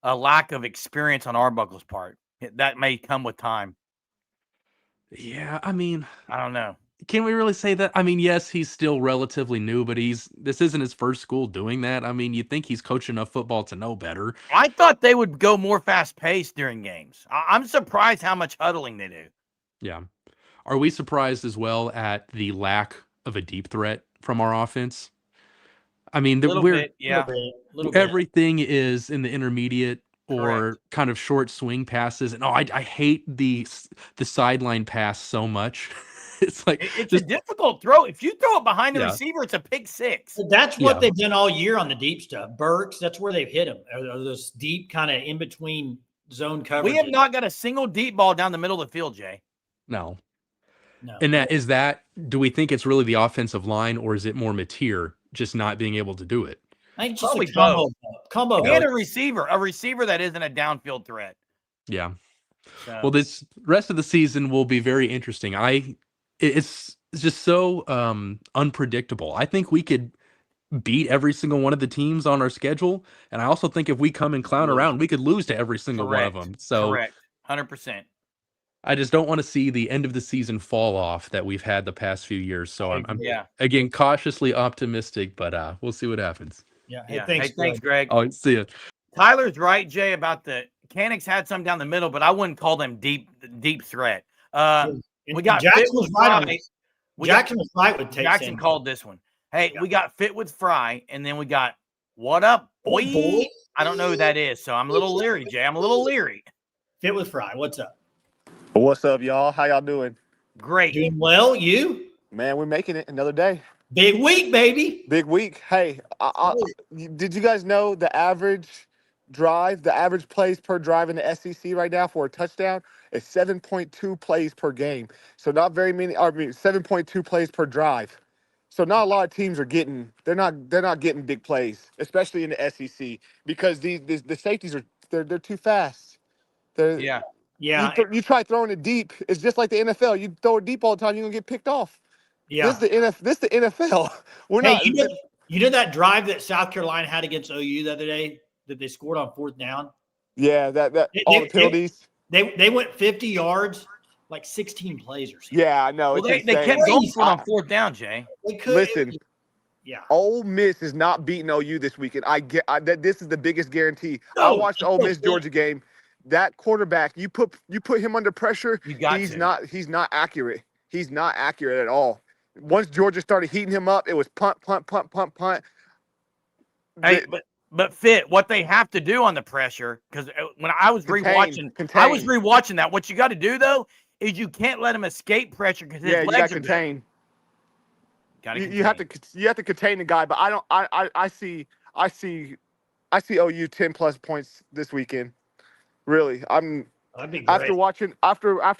[SPEAKER 1] a lack of experience on Arbuckle's part. That may come with time.
[SPEAKER 4] Yeah, I mean,
[SPEAKER 1] I don't know.
[SPEAKER 4] Can we really say that? I mean, yes, he's still relatively new, but this isn't his first school doing that. I mean, you'd think he's coached enough football to know better.
[SPEAKER 1] I thought they would go more fast-paced during games. I'm surprised how much huddling they do.
[SPEAKER 4] Yeah. Are we surprised as well at the lack of a deep threat from our offense? I mean, everything is in the intermediate or kind of short swing passes. And I hate the sideline pass so much. It's like
[SPEAKER 1] it's a difficult throw. If you throw it behind the receiver, it's a pick 6.
[SPEAKER 2] That's what they've done all year on the deep stuff. Burks, that's where they've hit him. Are those deep kind of in between zone coverage.
[SPEAKER 1] We have not got a single deep ball down the middle of the field, Jay.
[SPEAKER 4] No. And do we think it's really the offensive line, or is it more Mateer just not being able to do it?
[SPEAKER 2] I think it's just a combo.
[SPEAKER 1] And a receiver that isn't a downfield threat.
[SPEAKER 4] Yeah. So. Well, this rest of the season will be very interesting. It's just so unpredictable. I think we could beat every single one of the teams on our schedule, and I also think if we come and clown around, we could lose to every single one of them. So
[SPEAKER 1] correct, 100%.
[SPEAKER 4] I just don't want to see the end of the season fall off that we've had the past few years. So I'm again cautiously optimistic, but we'll see what happens.
[SPEAKER 2] Yeah.
[SPEAKER 1] Hey, thanks, Greg.
[SPEAKER 4] Oh, see you.
[SPEAKER 1] Tyler's right, Jay, about the Mechanics had some down the middle, but I wouldn't call them deep threat. We got
[SPEAKER 2] Jackson was right on this.
[SPEAKER 1] Jackson was right with Jackson called this one. Hey, we got Fit with Fry, and then we got What Up, boy? I don't know who that is, so I'm a little leery, Jay. I'm a little leery.
[SPEAKER 2] Fit with Fry, what's up?
[SPEAKER 5] What's up, y'all? How y'all doing?
[SPEAKER 1] Great.
[SPEAKER 2] Doing well, you?
[SPEAKER 5] Man, we're making it another day.
[SPEAKER 2] Big week, baby.
[SPEAKER 5] Big week. Hey, did you guys know the average drive, the average plays per drive in the SEC right now for a touchdown is 7.2 plays per game. So not very many. I mean, 7.2 plays per drive. So not a lot of teams are getting. They're not getting big plays, especially in the SEC, because the safeties are they're too fast. They're,
[SPEAKER 1] Yeah.
[SPEAKER 2] Yeah,
[SPEAKER 5] you try throwing it deep. It's just like the NFL. You throw it deep all the time, you're gonna get picked off.
[SPEAKER 2] yeah.
[SPEAKER 5] This the NFL. We're
[SPEAKER 2] Hey,
[SPEAKER 5] not.
[SPEAKER 2] you know that drive that South Carolina had against OU the other day that they scored on 4th down?
[SPEAKER 5] Yeah, that
[SPEAKER 2] They,
[SPEAKER 5] all the
[SPEAKER 2] they,
[SPEAKER 5] penalties.
[SPEAKER 2] they went 50 yards, like 16 plays or something.
[SPEAKER 5] Yeah, I know.
[SPEAKER 1] Well,
[SPEAKER 5] It's
[SPEAKER 1] they
[SPEAKER 5] insane.
[SPEAKER 1] kept going for it on
[SPEAKER 5] I-
[SPEAKER 1] 4th down, Jay.
[SPEAKER 2] They could.
[SPEAKER 5] Listen,
[SPEAKER 2] Yeah.
[SPEAKER 5] Ole Miss is not beating OU this weekend. That this is the biggest guarantee. I
[SPEAKER 2] No,
[SPEAKER 5] watched the Ole Miss Georgia game. That quarterback, you put him under pressure.
[SPEAKER 1] You got
[SPEAKER 5] He's
[SPEAKER 1] to.
[SPEAKER 5] not accurate. He's not accurate at all. Once Georgia started heating him up, it was punt, punt, punt, punt, punt.
[SPEAKER 1] Hey, but Fit, what they have to do on the pressure, because when I was rewatching that. What you got to do though is you can't let him escape pressure because his
[SPEAKER 5] you got
[SPEAKER 1] legs
[SPEAKER 5] to
[SPEAKER 1] are big.
[SPEAKER 5] contain.
[SPEAKER 1] Gotta
[SPEAKER 5] You have to contain the guy. But I see OU 10+ points this weekend. Really,
[SPEAKER 2] that'd be great.
[SPEAKER 5] after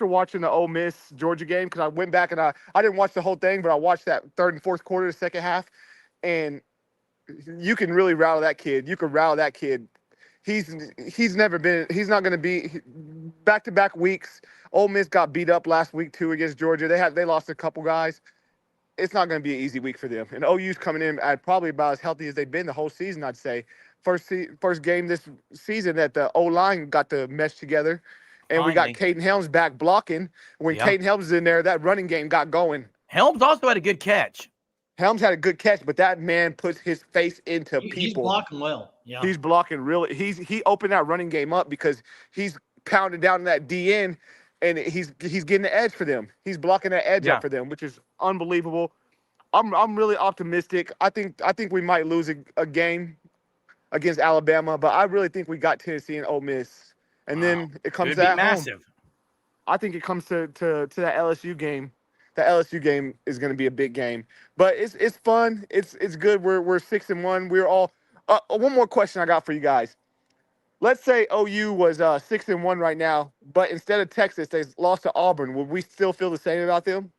[SPEAKER 5] watching the Ole Miss Georgia game, because I went back and I didn't watch the whole thing, but I watched that third and fourth quarter, the second half, and you can really rattle that kid. You can rattle that kid. He's not going to be back-to-back weeks. Ole Miss got beat up last week too against Georgia. They lost a couple guys. It's not going to be an easy week for them. And OU's coming in at probably about as healthy as they've been the whole season, I'd say. First game this season that the O-line got to mesh together. And we got Caden Helms back blocking. When Caden Helms is in there, that running game got going.
[SPEAKER 1] Helms also had a good catch.
[SPEAKER 5] Helms had a good catch, but that man puts his face into people.
[SPEAKER 2] He's blocking well. Yeah.
[SPEAKER 5] He's blocking really. He opened that running game up because he's pounding down that DN, and he's getting the edge for them. He's blocking that edge up for them, which is unbelievable. I'm really optimistic. I think we might lose a game against Alabama, but I really think we got Tennessee and Ole Miss, and then it comes to
[SPEAKER 1] massive.
[SPEAKER 5] I think it comes to that LSU game. The LSU game is going to be a big game, but it's fun. It's good. We're 6-1. We're all. One more question I got for you guys. Let's say OU was 6-1 right now, but instead of Texas, they lost to Auburn. Would we still feel the same about them?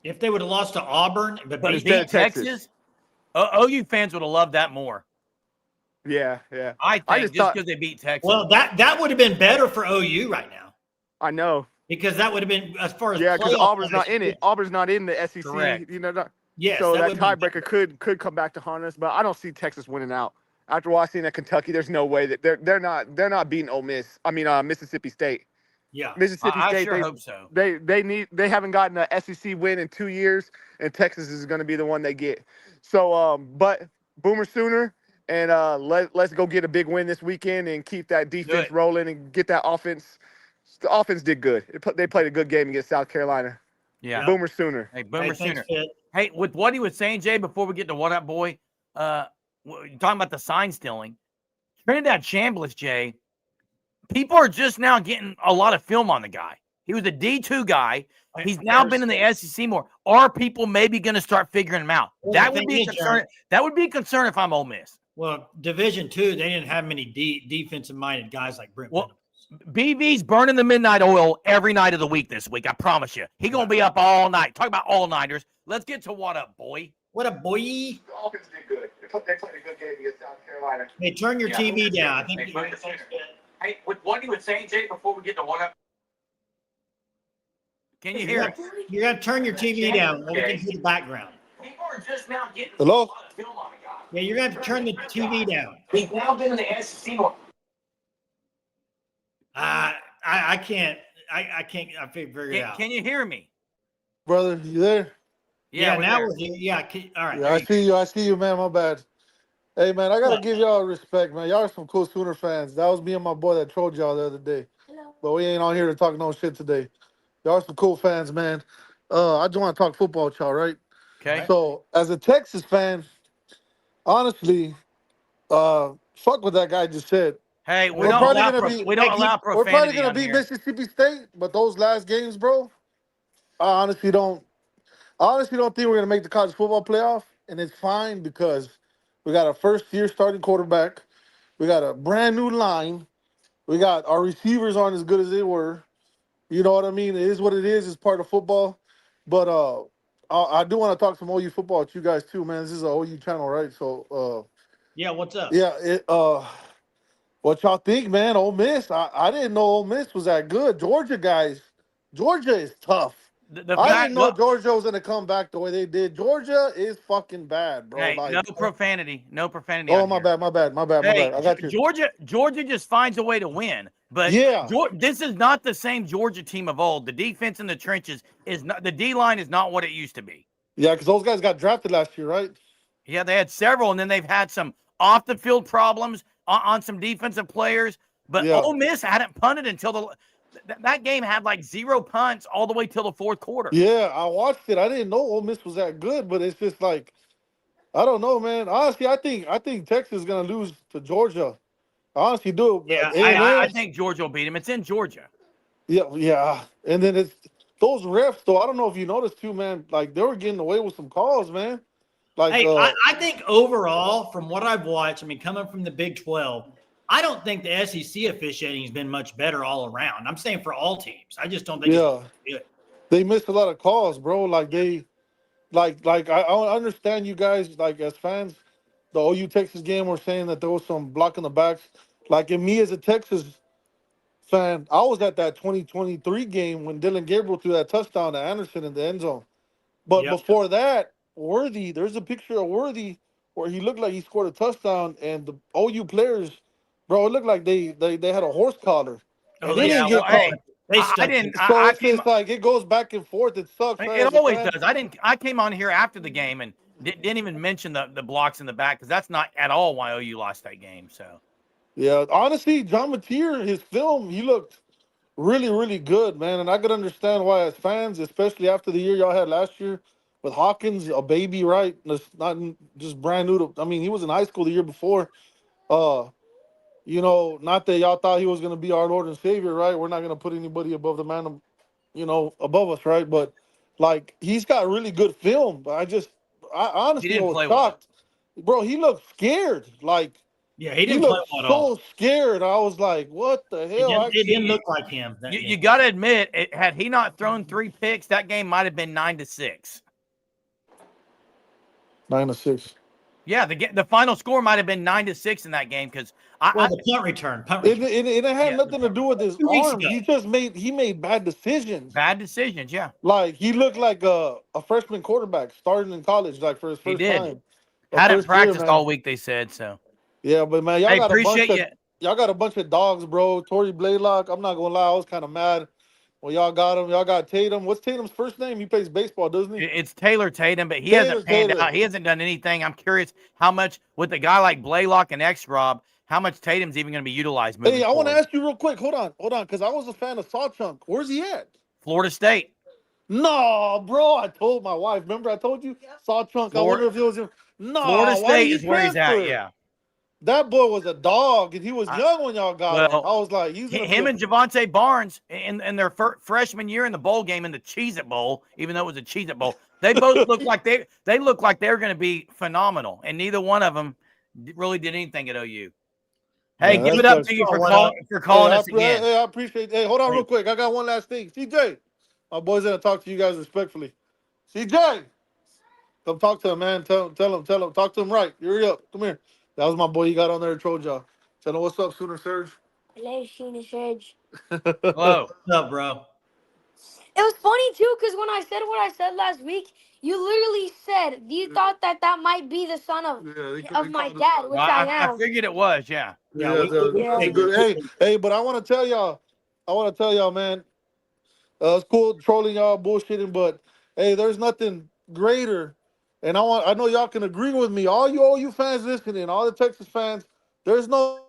[SPEAKER 2] If they would have lost to Auburn, but
[SPEAKER 1] beat Texas, OU fans would have loved that more.
[SPEAKER 5] Yeah.
[SPEAKER 1] I think just because they beat Texas.
[SPEAKER 2] Well, that would have been better for OU right now.
[SPEAKER 5] I know.
[SPEAKER 2] Because that would have been, as far as
[SPEAKER 5] because Auburn's not in it. Auburn's not in the SEC.
[SPEAKER 1] Correct.
[SPEAKER 5] Yes, so that tiebreaker could come back to haunt us, but I don't see Texas winning out. After watching at Kentucky, there's no way that they're not beating Ole Miss. I mean Mississippi State.
[SPEAKER 2] Yeah,
[SPEAKER 5] Mississippi State.
[SPEAKER 1] I sure hope so.
[SPEAKER 5] They haven't gotten an SEC win in 2 years, and Texas is going to be the one they get. So, but Boomer Sooner, and let's go get a big win this weekend and keep that defense rolling and get that offense. The offense did good. They played a good game against South Carolina.
[SPEAKER 1] Yeah.
[SPEAKER 5] Boomer Sooner.
[SPEAKER 1] Hey, Boomer Sooner. Hey, with what he was saying, Jay, before we get to What Up Boy, you're talking about the sign stealing. Trinidad Chambliss, Jay, people are just now getting a lot of film on the guy. He was a D2 guy. He's now been in the SEC more. Are people maybe going to start figuring him out?
[SPEAKER 2] Well,
[SPEAKER 1] that would be a concern. That would be a concern if I'm Ole Miss.
[SPEAKER 2] Well, Division II, they didn't have many defensive-minded guys like Brent.
[SPEAKER 1] Well, BV's burning the midnight oil every night of the week this week. I promise you. He's going to be up all night. Talk about all-nighters. Let's get to What Up, Boy.
[SPEAKER 2] What up, boy?
[SPEAKER 5] The offense did good. They played a good game against South Carolina.
[SPEAKER 2] Hey, turn your TV down. I think
[SPEAKER 1] Hey, with what he was saying, Jay, before we get to What Up, can you hear?
[SPEAKER 2] You're going to turn your TV down. We can hear the background.
[SPEAKER 1] People are just now getting
[SPEAKER 5] Hello?
[SPEAKER 1] a lot of film on the guy.
[SPEAKER 2] Yeah, you're going to have to turn the TV down.
[SPEAKER 1] He's now been in the SEC more.
[SPEAKER 2] I can't. I can't. I figure it out.
[SPEAKER 1] Can you hear me?
[SPEAKER 6] Brother, you there?
[SPEAKER 2] Yeah, now
[SPEAKER 1] there.
[SPEAKER 2] we're here. Yeah, all right.
[SPEAKER 6] Yeah, I see you, man. My bad. Hey, man, I got to give y'all respect, man. Y'all are some cool Sooner fans. That was me and my boy that trolled y'all the other day. Hello. But we ain't on here to talk no shit today. Y'all are some cool fans, man. I just want to talk football with y'all, right?
[SPEAKER 1] Okay.
[SPEAKER 6] So, as a Texas fan, honestly, fuck what that guy just said.
[SPEAKER 1] Hey, we
[SPEAKER 6] We're
[SPEAKER 1] don't
[SPEAKER 6] probably
[SPEAKER 1] allow
[SPEAKER 6] gonna be-
[SPEAKER 1] we don't allow
[SPEAKER 6] We're
[SPEAKER 1] profanity
[SPEAKER 6] probably going to
[SPEAKER 1] on
[SPEAKER 6] beat
[SPEAKER 1] here.
[SPEAKER 6] Mississippi State, but those last games, bro, I honestly don't think we're going to make the college football playoff, and it's fine because We got a first-year starting quarterback. We got a brand new line. We got our receivers aren't as good as they were. You know what I mean? It is what it is. It's part of football. But I do want to talk some OU football with you guys too, man. This is an OU channel, right? So
[SPEAKER 2] Yeah, what's up?
[SPEAKER 6] yeah, what y'all think, man? Ole Miss. I didn't know Ole Miss was that good. Georgia guys, Georgia is tough.
[SPEAKER 1] The
[SPEAKER 6] I
[SPEAKER 1] fact,
[SPEAKER 6] didn't know Georgia was gonna come back the way they did. Georgia is fucking bad, bro.
[SPEAKER 1] hey, no
[SPEAKER 6] Like,
[SPEAKER 1] profanity. No profanity.
[SPEAKER 6] oh
[SPEAKER 1] on
[SPEAKER 6] my
[SPEAKER 1] here.
[SPEAKER 6] bad, my bad, my bad, my
[SPEAKER 1] Hey,
[SPEAKER 6] bad. I got you.
[SPEAKER 1] Georgia just finds a way to win. But
[SPEAKER 6] Yeah,
[SPEAKER 1] this is not the same Georgia team of old. The defense in the trenches is not, the D line is not what it used to be.
[SPEAKER 6] yeah, because those guys got drafted last year, right?
[SPEAKER 1] Yeah, they had several, and then they've had some off the field problems on some defensive players. But
[SPEAKER 6] Yeah,
[SPEAKER 1] Ole Miss hadn't punted until that game had like 0 punts all the way till the fourth quarter.
[SPEAKER 6] yeah. I watched it. I didn't know Ole Miss was that good, but it's just like I don't know, man. Honestly, I think Texas is gonna lose to Georgia. I honestly do.
[SPEAKER 2] Yeah,
[SPEAKER 1] I
[SPEAKER 6] A&M,
[SPEAKER 1] think Georgia will beat them. It's in Georgia.
[SPEAKER 6] yeah, yeah. And then it's those refs, though. I don't know if you noticed too, man. Like they were getting away with some calls, man. Like,
[SPEAKER 2] Hey, I think overall, from what I've watched, I mean, coming from the Big 12, I don't think the SEC officiating has been much better all around. I'm saying for all teams. I just don't think
[SPEAKER 6] yeah,
[SPEAKER 2] it's good.
[SPEAKER 6] they missed a lot of calls, bro. Like they, like I understand you guys, like as fans, the OU Texas game were saying that there was some blocking the backs. Like in me as a Texas fan, I was at that 2023 game when Dylan Gabriel threw that touchdown to Anderson in the end zone. But
[SPEAKER 2] Yep.
[SPEAKER 6] before that, Worthy, there's a picture of Worthy where he looked like he scored a touchdown, and the OU players, bro, it looked like they had a horse collar,
[SPEAKER 2] Oh,
[SPEAKER 6] and they didn't get
[SPEAKER 1] Hey,
[SPEAKER 6] called.
[SPEAKER 2] They
[SPEAKER 1] I
[SPEAKER 2] stuck.
[SPEAKER 1] didn't.
[SPEAKER 6] So
[SPEAKER 1] I
[SPEAKER 6] it's
[SPEAKER 1] came.
[SPEAKER 6] just like it goes back and forth. It sucks. Right,
[SPEAKER 1] It
[SPEAKER 6] as a
[SPEAKER 1] always
[SPEAKER 6] fan.
[SPEAKER 1] does. I came on here after the game and didn't even mention the blocks in the back because that's not at all why OU lost that game. So
[SPEAKER 6] Yeah, honestly, John Mateer, his film, he looked really, really good, man. And I could understand why, as fans, especially after the year y'all had last year with Hawkins, a baby, right? That's not just brand new. I mean, he was in high school the year before. Uh, not that y'all thought he was going to be our Lord and Savior, right? We're not going to put anybody above the man, above us, right? But like, he's got really good film. But I
[SPEAKER 1] he
[SPEAKER 6] honestly, I
[SPEAKER 1] didn't
[SPEAKER 6] was
[SPEAKER 1] play well.
[SPEAKER 6] shocked, bro. He looked scared, like.
[SPEAKER 2] Yeah, he
[SPEAKER 6] He
[SPEAKER 2] didn't play
[SPEAKER 6] looked
[SPEAKER 2] well at all.
[SPEAKER 6] so scared. I was like, "What the hell?"
[SPEAKER 2] It didn't look like him. That
[SPEAKER 1] You
[SPEAKER 2] game.
[SPEAKER 1] got to admit, had he not thrown 3 picks, that game might have been 9-6.
[SPEAKER 6] 9-6.
[SPEAKER 1] Yeah, the final score might have been 9-6 in that game because
[SPEAKER 2] Well, the punt return.
[SPEAKER 6] It had
[SPEAKER 1] Yeah.
[SPEAKER 6] nothing to do with his
[SPEAKER 2] 2 weeks
[SPEAKER 6] arm.
[SPEAKER 2] ago.
[SPEAKER 6] He made bad decisions.
[SPEAKER 1] bad decisions. Yeah,
[SPEAKER 6] Like he looked like a freshman quarterback starting in college, like for his
[SPEAKER 1] he
[SPEAKER 6] first
[SPEAKER 1] did.
[SPEAKER 6] time.
[SPEAKER 1] Hadn't
[SPEAKER 6] First year,
[SPEAKER 1] practiced
[SPEAKER 6] man.
[SPEAKER 1] all week. They said so.
[SPEAKER 6] Yeah, but man,
[SPEAKER 1] Hey, appreciate you.
[SPEAKER 6] y'all got a bunch of dogs, bro. Tory Blaylock. I'm not gonna lie, I was kind of mad when y'all got him. Y'all got Tatum. What's Tatum's first name? He plays baseball, doesn't he?
[SPEAKER 1] It's Taylor Tatum, but he
[SPEAKER 6] Taylor,
[SPEAKER 1] hasn't panned
[SPEAKER 6] Taylor.
[SPEAKER 1] out. He hasn't done anything. I'm curious how much with a guy like Blaylock and X-Rob, how much Tatum's even going to be utilized moving
[SPEAKER 6] Hey, I want to
[SPEAKER 1] forward.
[SPEAKER 6] ask you real quick. Hold on, because I was a fan of Sawchunk. Where's he at?
[SPEAKER 1] Florida State.
[SPEAKER 6] No, bro. I told my wife. Remember, I told you Sawchunk. I wonder if it was him. No,
[SPEAKER 1] Florida
[SPEAKER 6] why did
[SPEAKER 1] State
[SPEAKER 6] he
[SPEAKER 1] is where he's
[SPEAKER 6] transfer?
[SPEAKER 1] at. Yeah.
[SPEAKER 6] That boy was a dog, and he was young when y'all got him. I was like, he's gonna
[SPEAKER 1] him
[SPEAKER 6] be
[SPEAKER 1] and Javonte Barnes in their freshman year in the bowl game in the Cheez-It Bowl, even though it was a Cheez-It Bowl, they both look like they look like they're going to be phenomenal, and neither one of them really did anything at OU. Hey, give it up to you for calling us again.
[SPEAKER 6] Hey, I appreciate. Hey, hold on real quick. I got one last thing. CJ, my boy's gonna talk to you guys respectfully. CJ, come talk to him, man. Tell him. Talk to him right. Hurry up. Come here. That was my boy. You got on there, trolled y'all. Tell him what's up, Sooner Surge.
[SPEAKER 7] Hello, Sooner Surge.
[SPEAKER 1] Hello.
[SPEAKER 2] What's up, bro?
[SPEAKER 7] It was funny too, because when I said what I said last week, you literally said you thought that might be the son of my dad, which I am.
[SPEAKER 1] I figured it was, yeah.
[SPEAKER 6] Yeah, good. Hey, but I want to tell y'all, man. It's cool trolling y'all, bullshitting, but hey, there's nothing greater. And I know y'all can agree with me. All you fans listening, all the Texas fans, there's no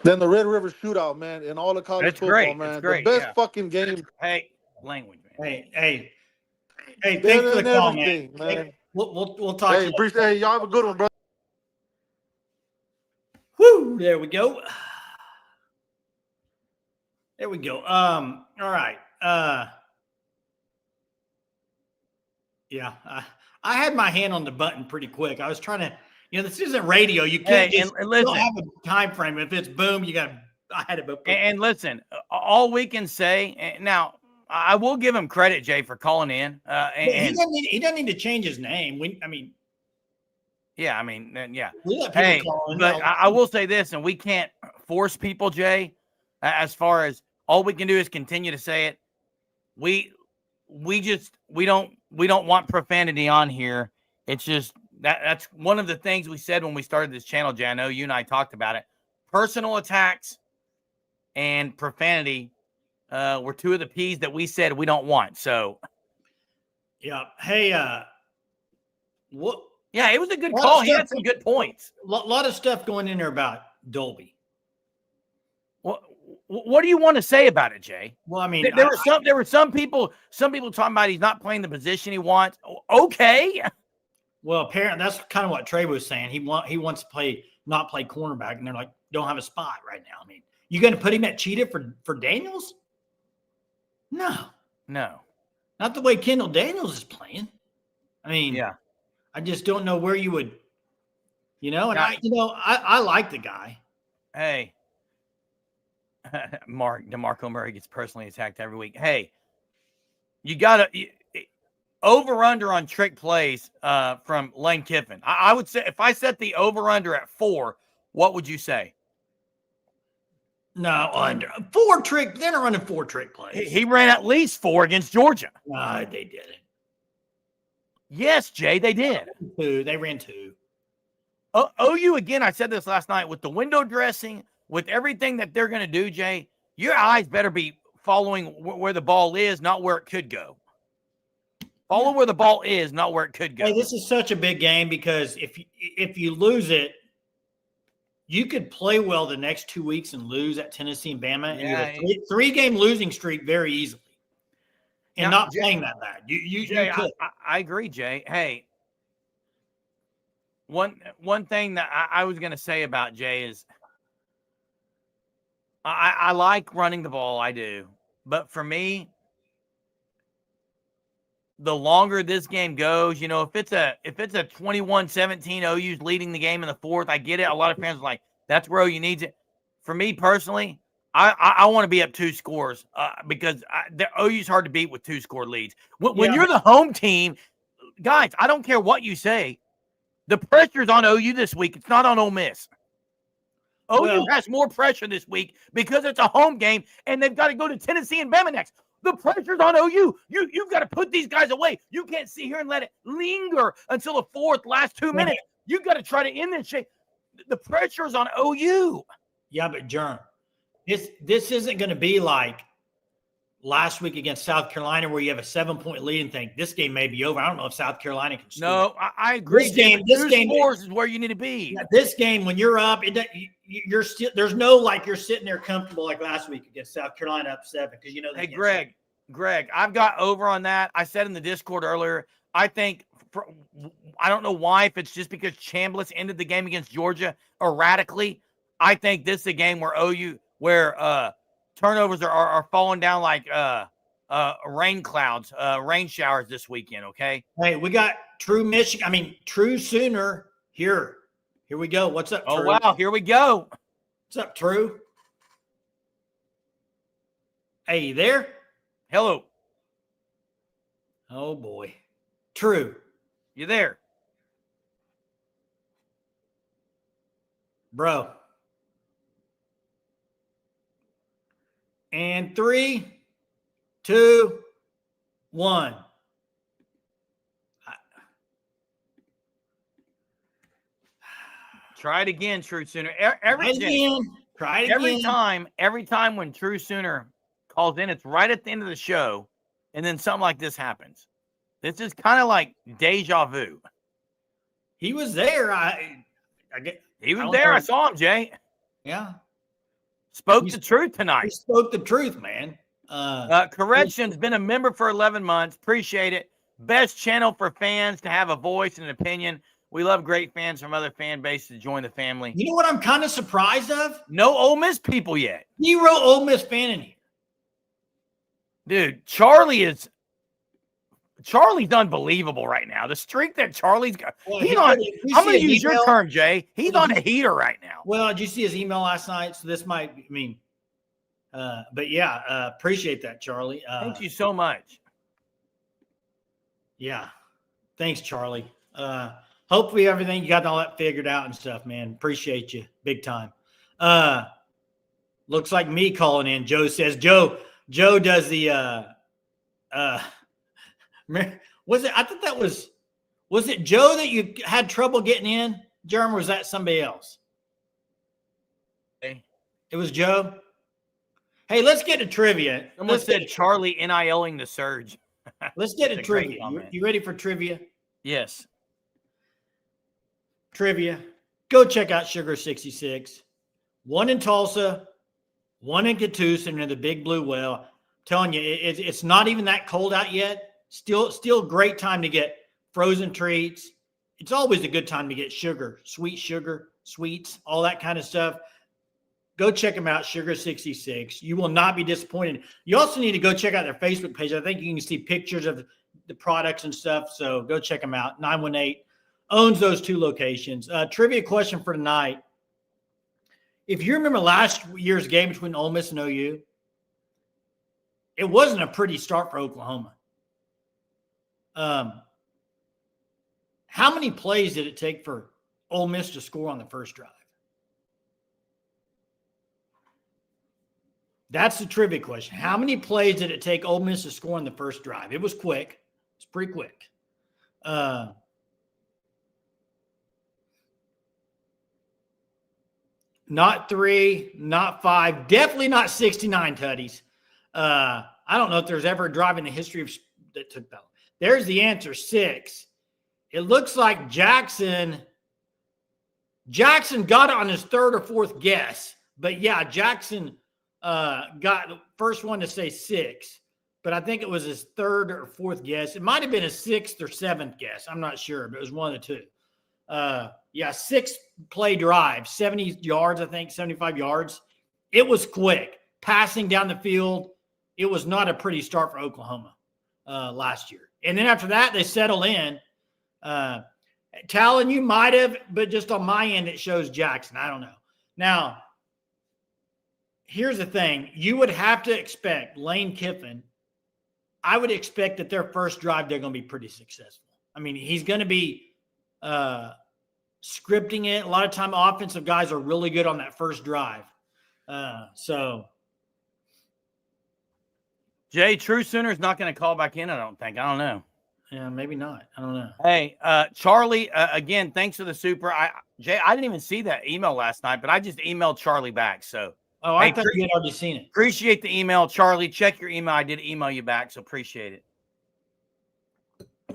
[SPEAKER 6] than the Red River Shootout, man, in all the college football, man.
[SPEAKER 1] It's great,
[SPEAKER 6] the best fucking game.
[SPEAKER 1] Hey, language, man.
[SPEAKER 2] Hey, thanks for the call, man. We'll talk to you.
[SPEAKER 6] Hey, y'all have a good one, bro.
[SPEAKER 2] Woo, there we go. There we go. All right. Yeah, Yeah. I had my hand on the button pretty quick. I was trying to, this isn't radio. You can't
[SPEAKER 1] Hey,
[SPEAKER 2] just
[SPEAKER 1] and
[SPEAKER 2] you
[SPEAKER 1] listen,
[SPEAKER 2] don't have a time frame. If it's boom, I had to.
[SPEAKER 1] and listen, all we can say now, I will give him credit, Jay, for calling in.
[SPEAKER 2] He doesn't need to change his name.
[SPEAKER 1] Yeah.
[SPEAKER 2] We let people
[SPEAKER 1] Hey,
[SPEAKER 2] call in.
[SPEAKER 1] but I will say this, and we can't force people, Jay, as far as all we can do is continue to say it. We don't want profanity on here. It's just that's one of the things we said when we started this channel, Jay. I know you and I talked about it. Personal attacks and profanity were two of the P's that we said we don't want. So
[SPEAKER 2] yeah. Hey, what?
[SPEAKER 1] Yeah, it was a good call. He had some good points.
[SPEAKER 2] A lot of stuff going in there about Dolby.
[SPEAKER 1] What do you want to say about it, Jay?
[SPEAKER 2] Well, I mean,
[SPEAKER 1] there were some people talking about he's not playing the position he wants. Okay.
[SPEAKER 2] Well, apparently that's kind of what Trevor was saying. He wants to not play cornerback, and they're like, don't have a spot right now. I mean, you going to put him at cheetah for Daniels? No, not the way Kendall Daniels is playing. I mean,
[SPEAKER 1] yeah.
[SPEAKER 2] I just don't know where you would, and I like the guy.
[SPEAKER 1] Hey, DeMarco Murray gets personally attacked every week. Hey, you got to over-under on trick plays from Lane Kiffin. I would say if I set the over-under at 4, what would you say?
[SPEAKER 2] No, under 4 trick. They're not running 4 trick plays.
[SPEAKER 1] He ran at least 4 against Georgia.
[SPEAKER 2] No, they didn't.
[SPEAKER 1] Yes, Jay, they did.
[SPEAKER 2] They ran 2.
[SPEAKER 1] OU, again, I said this last night, with the window dressing, with everything that they're going to do, Jay, your eyes better be following where the ball is, not where it could go. Follow where the ball is, not where it could go.
[SPEAKER 2] Hey, this is such a big game because if you lose it, you could play well the next 2 weeks and lose at Tennessee and Bama.
[SPEAKER 1] Yeah,
[SPEAKER 2] and get a 3-game losing streak very easily. And
[SPEAKER 1] now,
[SPEAKER 2] not playing that bad. You could.
[SPEAKER 1] I agree, Jay. Hey, one thing that I was going to say about Jay is I like running the ball. I do. But for me, the longer this game goes, if it's a 21-17, OU's leading the game in the 4th, I get it. A lot of fans are like, that's where OU needs it. For me personally, I want to be up 2 scores because the OU's hard to beat with 2-score leads. When you're the home team, guys, I don't care what you say. The pressure's on OU this week. It's not on Ole Miss. OU has more pressure this week because it's a home game, and they've got to go to Tennessee and Bama next. The pressure's on OU. You've got to put these guys away. You can't sit here and let it linger until the 4th, last 2 minutes. You've got to try to end this shit. The pressure's on OU.
[SPEAKER 2] Yeah, but Jerm, this isn't going to be like last week against South Carolina where you have a 7-point lead and think this game may be over. I don't know if South Carolina can.
[SPEAKER 1] No, I agree. This game scores is where you need to be.
[SPEAKER 2] Yeah, this game, when you're up, you're still. There's no like you're sitting there comfortable like last week against South Carolina up 7 because
[SPEAKER 1] Hey, Greg, I've got over on that. I said in the Discord earlier. I think I don't know why, if it's just because Chambliss ended the game against Georgia erratically. I think this is a game where turnovers are falling down like rain clouds, rain showers this weekend. Okay.
[SPEAKER 2] Hey, we got true Sooner here. Here we go. What's up, True?
[SPEAKER 1] Oh, wow. Here we go.
[SPEAKER 2] What's up, True? Hey, you there?
[SPEAKER 1] Hello.
[SPEAKER 2] Oh, boy. True.
[SPEAKER 1] You there?
[SPEAKER 2] Bro. And 3, 2, 1.
[SPEAKER 1] Try it again, True Sooner.
[SPEAKER 2] Try it again.
[SPEAKER 1] Every time when True Sooner calls in, it's right at the end of the show, and then something like this happens. This is kind of like deja vu.
[SPEAKER 2] He was there.
[SPEAKER 1] He was there. I saw him, Jay.
[SPEAKER 2] Yeah.
[SPEAKER 1] Spoke the truth tonight.
[SPEAKER 2] He spoke the truth, man.
[SPEAKER 1] Correction's been a member for 11 months. Appreciate it. Best channel for fans to have a voice and an opinion. We love great fans from other fan bases to join the family.
[SPEAKER 2] You know what I'm kind of surprised of?
[SPEAKER 1] No Ole Miss people yet.
[SPEAKER 2] 0 Ole Miss fan in here.
[SPEAKER 1] Dude, Charlie Charlie's unbelievable right now. The streak that Charlie's got.
[SPEAKER 2] Well,
[SPEAKER 1] He's on. I'm going to use your
[SPEAKER 2] email?
[SPEAKER 1] term, Jay. He's on a heater right now.
[SPEAKER 2] Well, did you see his email last night? So this might, but yeah, appreciate that, Charlie.
[SPEAKER 1] Thank you so much.
[SPEAKER 2] Yeah. Thanks, Charlie. Hopefully everything, you got all that figured out and stuff, man. Appreciate you big time. Looks like me calling in. Joe says, Joe does the, was it, I thought that was it Joe that you had trouble getting in, Jeremy, or was that somebody else?
[SPEAKER 1] Hey.
[SPEAKER 2] It was Joe. Hey, let's get to trivia.
[SPEAKER 1] Someone said Charlie NIL-ing the surge.
[SPEAKER 2] Let's get to trivia. You ready for trivia?
[SPEAKER 1] Yes.
[SPEAKER 2] Trivia. Go check out Sugar 66. One in Tulsa, one in Catoosa, and the Big Blue Whale. I'm telling you, it's not even that cold out yet. Still great time to get frozen treats. It's always a good time to get sugar, sweets, all that kind of stuff. Go check them out, Sugar 66. You will not be disappointed. You also need to go check out their Facebook page. I think you can see pictures of the products and stuff. So go check them out. 918 owns those 2 locations. Trivia question for tonight. If you remember last year's game between Ole Miss and OU, it wasn't a pretty start for Oklahoma. How many plays did it take for Ole Miss to score on the first drive? That's the trivia question. How many plays did it take Ole Miss to score on the first drive? It was quick. It's pretty quick. Not 3, not 5, definitely not 69 tutties. I don't know if there's ever a drive in the history of that took that long. There's the answer, 6. It looks like Jackson got it on his 3rd or 4th guess. But yeah, Jackson got the first one to say 6. But I think it was his 3rd or 4th guess. It might have been a 6th or 7th guess. I'm not sure, but it was one of the 2. Yeah, 6-play drive, 70 yards, I think, 75 yards. It was quick. Passing down the field, it was not a pretty start for Oklahoma last year. And then after that, they settle in. Talon, you might have, but just on my end, it shows Jackson. I don't know. Now, here's the thing. You would have to expect Lane Kiffin. I would expect that their first drive, they're going to be pretty successful. I mean, he's going to be scripting it. A lot of time offensive guys are really good on that first drive.
[SPEAKER 1] Jay, True Sooner's not going to call back in, I don't think. I don't know.
[SPEAKER 2] Yeah, maybe not. I don't know.
[SPEAKER 1] Hey, Charlie, again, thanks for the super. Jay, I didn't even see that email last night, but I just emailed Charlie back. So,
[SPEAKER 2] I thought you had already seen it.
[SPEAKER 1] Appreciate the email, Charlie. Check your email. I did email you back, so appreciate it.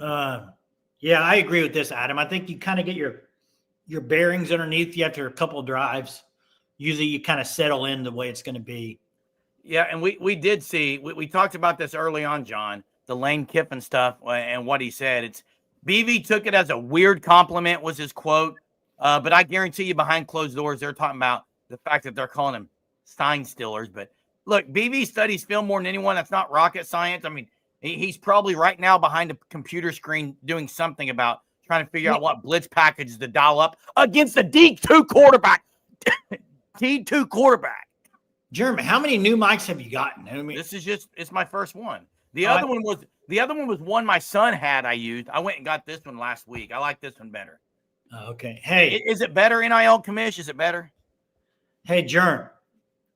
[SPEAKER 2] Yeah, I agree with this, Adam. I think you kind of get your bearings underneath you after a couple of drives. Usually you kind of settle in the way it's going to be.
[SPEAKER 1] Yeah, and we did see, we talked about this early on, John, the Lane Kiffin stuff and what he said. It's BV took it as a weird compliment was his quote, but I guarantee you behind closed doors, they're talking about the fact that they're calling him sign stealers. But look, BV studies film more than anyone. That's not rocket science. I mean, he's probably right now behind a computer screen doing something about trying to figure out what blitz packages to dial up against the D2 quarterback. D2 quarterback.
[SPEAKER 2] Jeremy, how many new mics have you gotten? I mean,
[SPEAKER 1] it's my first one. The other one was one my son had I used. I went and got this one last week. I like this one better.
[SPEAKER 2] Okay. Hey.
[SPEAKER 1] Is it better, NIL commish? Is it better?
[SPEAKER 2] Hey, Jerm,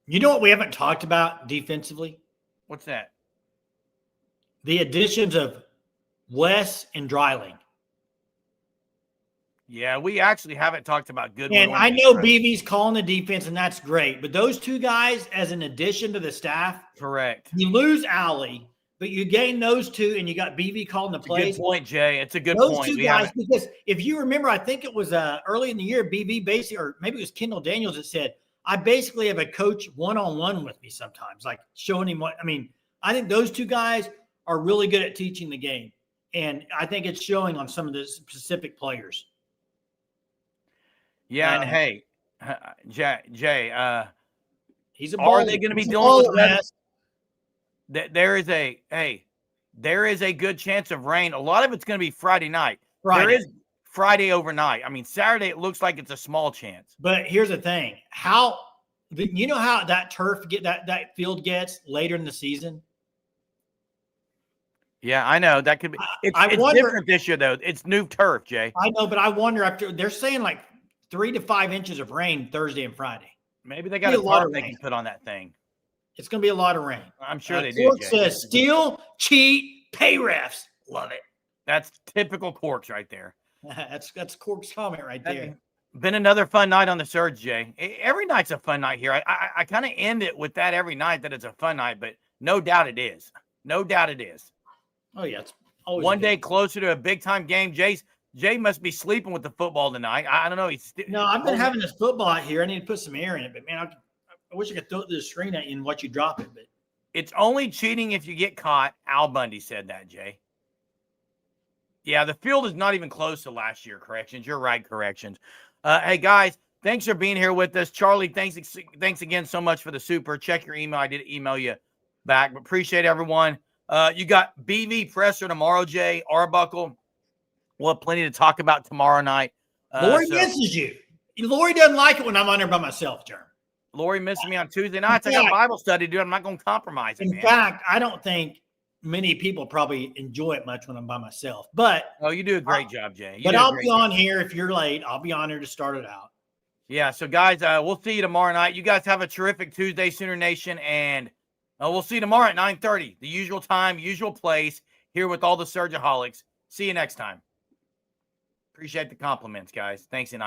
[SPEAKER 2] you know what we haven't talked about defensively?
[SPEAKER 1] What's that?
[SPEAKER 2] The additions of Wes and Dreiling.
[SPEAKER 1] Yeah, we actually haven't talked about good.
[SPEAKER 2] And I know BV's calling the defense, and that's great. But those 2 guys, as an addition to the staff,
[SPEAKER 1] correct.
[SPEAKER 2] You lose Alley, but you gain those 2, and you got BV calling the plays.
[SPEAKER 1] Good point, Jay. It's a good
[SPEAKER 2] point.
[SPEAKER 1] Those
[SPEAKER 2] 2 guys, because if you remember, I think it was early in the year, BV basically, or maybe it was Kendall Daniels that said, I basically have a coach one-on-one with me sometimes, like showing him what – I mean, I think those 2 guys are really good at teaching the game. And I think it's showing on some of the specific players.
[SPEAKER 1] Yeah, and hey, Jay,
[SPEAKER 2] he's a
[SPEAKER 1] are they going to be dealing with that? There is there is a good chance of rain. A lot of it's going to be Friday night.
[SPEAKER 2] Friday.
[SPEAKER 1] There is Friday overnight. I mean, Saturday, it looks like it's a small chance.
[SPEAKER 2] But here's the thing. You know how that turf that field gets later in the season?
[SPEAKER 1] Yeah, I know. That could be. It's
[SPEAKER 2] wonder,
[SPEAKER 1] different this year, though. It's new turf, Jay.
[SPEAKER 2] I know, but I wonder after they're saying like 3 to 5 inches of rain Thursday and Friday.
[SPEAKER 1] Maybe they got a tarp they can put on that thing.
[SPEAKER 2] It's going to be a lot of rain.
[SPEAKER 1] I'm sure they do.
[SPEAKER 2] Court says steal, cheat, pay refs. Love it.
[SPEAKER 1] That's typical Corks right there.
[SPEAKER 2] That's Cork's comment right there.
[SPEAKER 1] Been another fun night on the Surge, Jay. Every night's a fun night here. I kind of end it with that every night, that it's a fun night, but no doubt it is. No doubt it is.
[SPEAKER 2] Oh, yeah. It's always
[SPEAKER 1] one day closer to a big-time game. Jay must be sleeping with the football tonight. I don't know.
[SPEAKER 2] No, I've been having this football out here. I need to put some air in it, but, man, I wish I could throw it to the screen at you and watch you drop it. But
[SPEAKER 1] it's only cheating if you get caught. Al Bundy said that, Jay. Yeah, the field is not even close to last year. Corrections. You're right, Corrections. Hey, guys, thanks for being here with us. Charlie, thanks again so much for the super. Check your email. I did email you back, but appreciate everyone. You got BV Presser tomorrow, Jay. Arbuckle. We'll have plenty to talk about tomorrow night.
[SPEAKER 2] Lori misses you. Lori doesn't like it when I'm on there by myself, Jerm.
[SPEAKER 1] Lori misses me on Tuesday nights. I got Bible study, dude. I'm not going to compromise it,
[SPEAKER 2] In fact, I don't think many people probably enjoy it much when I'm by myself. But
[SPEAKER 1] you do a great job, Jay.
[SPEAKER 2] I'll be on here if you're late. I'll be on here to start it out.
[SPEAKER 1] Yeah. So, guys, we'll see you tomorrow night. You guys have a terrific Tuesday, Sooner Nation, and we'll see you tomorrow at 9:30, the usual time, usual place, here with all the Surgeaholics. See you next time. Appreciate the compliments, guys. Thanks, and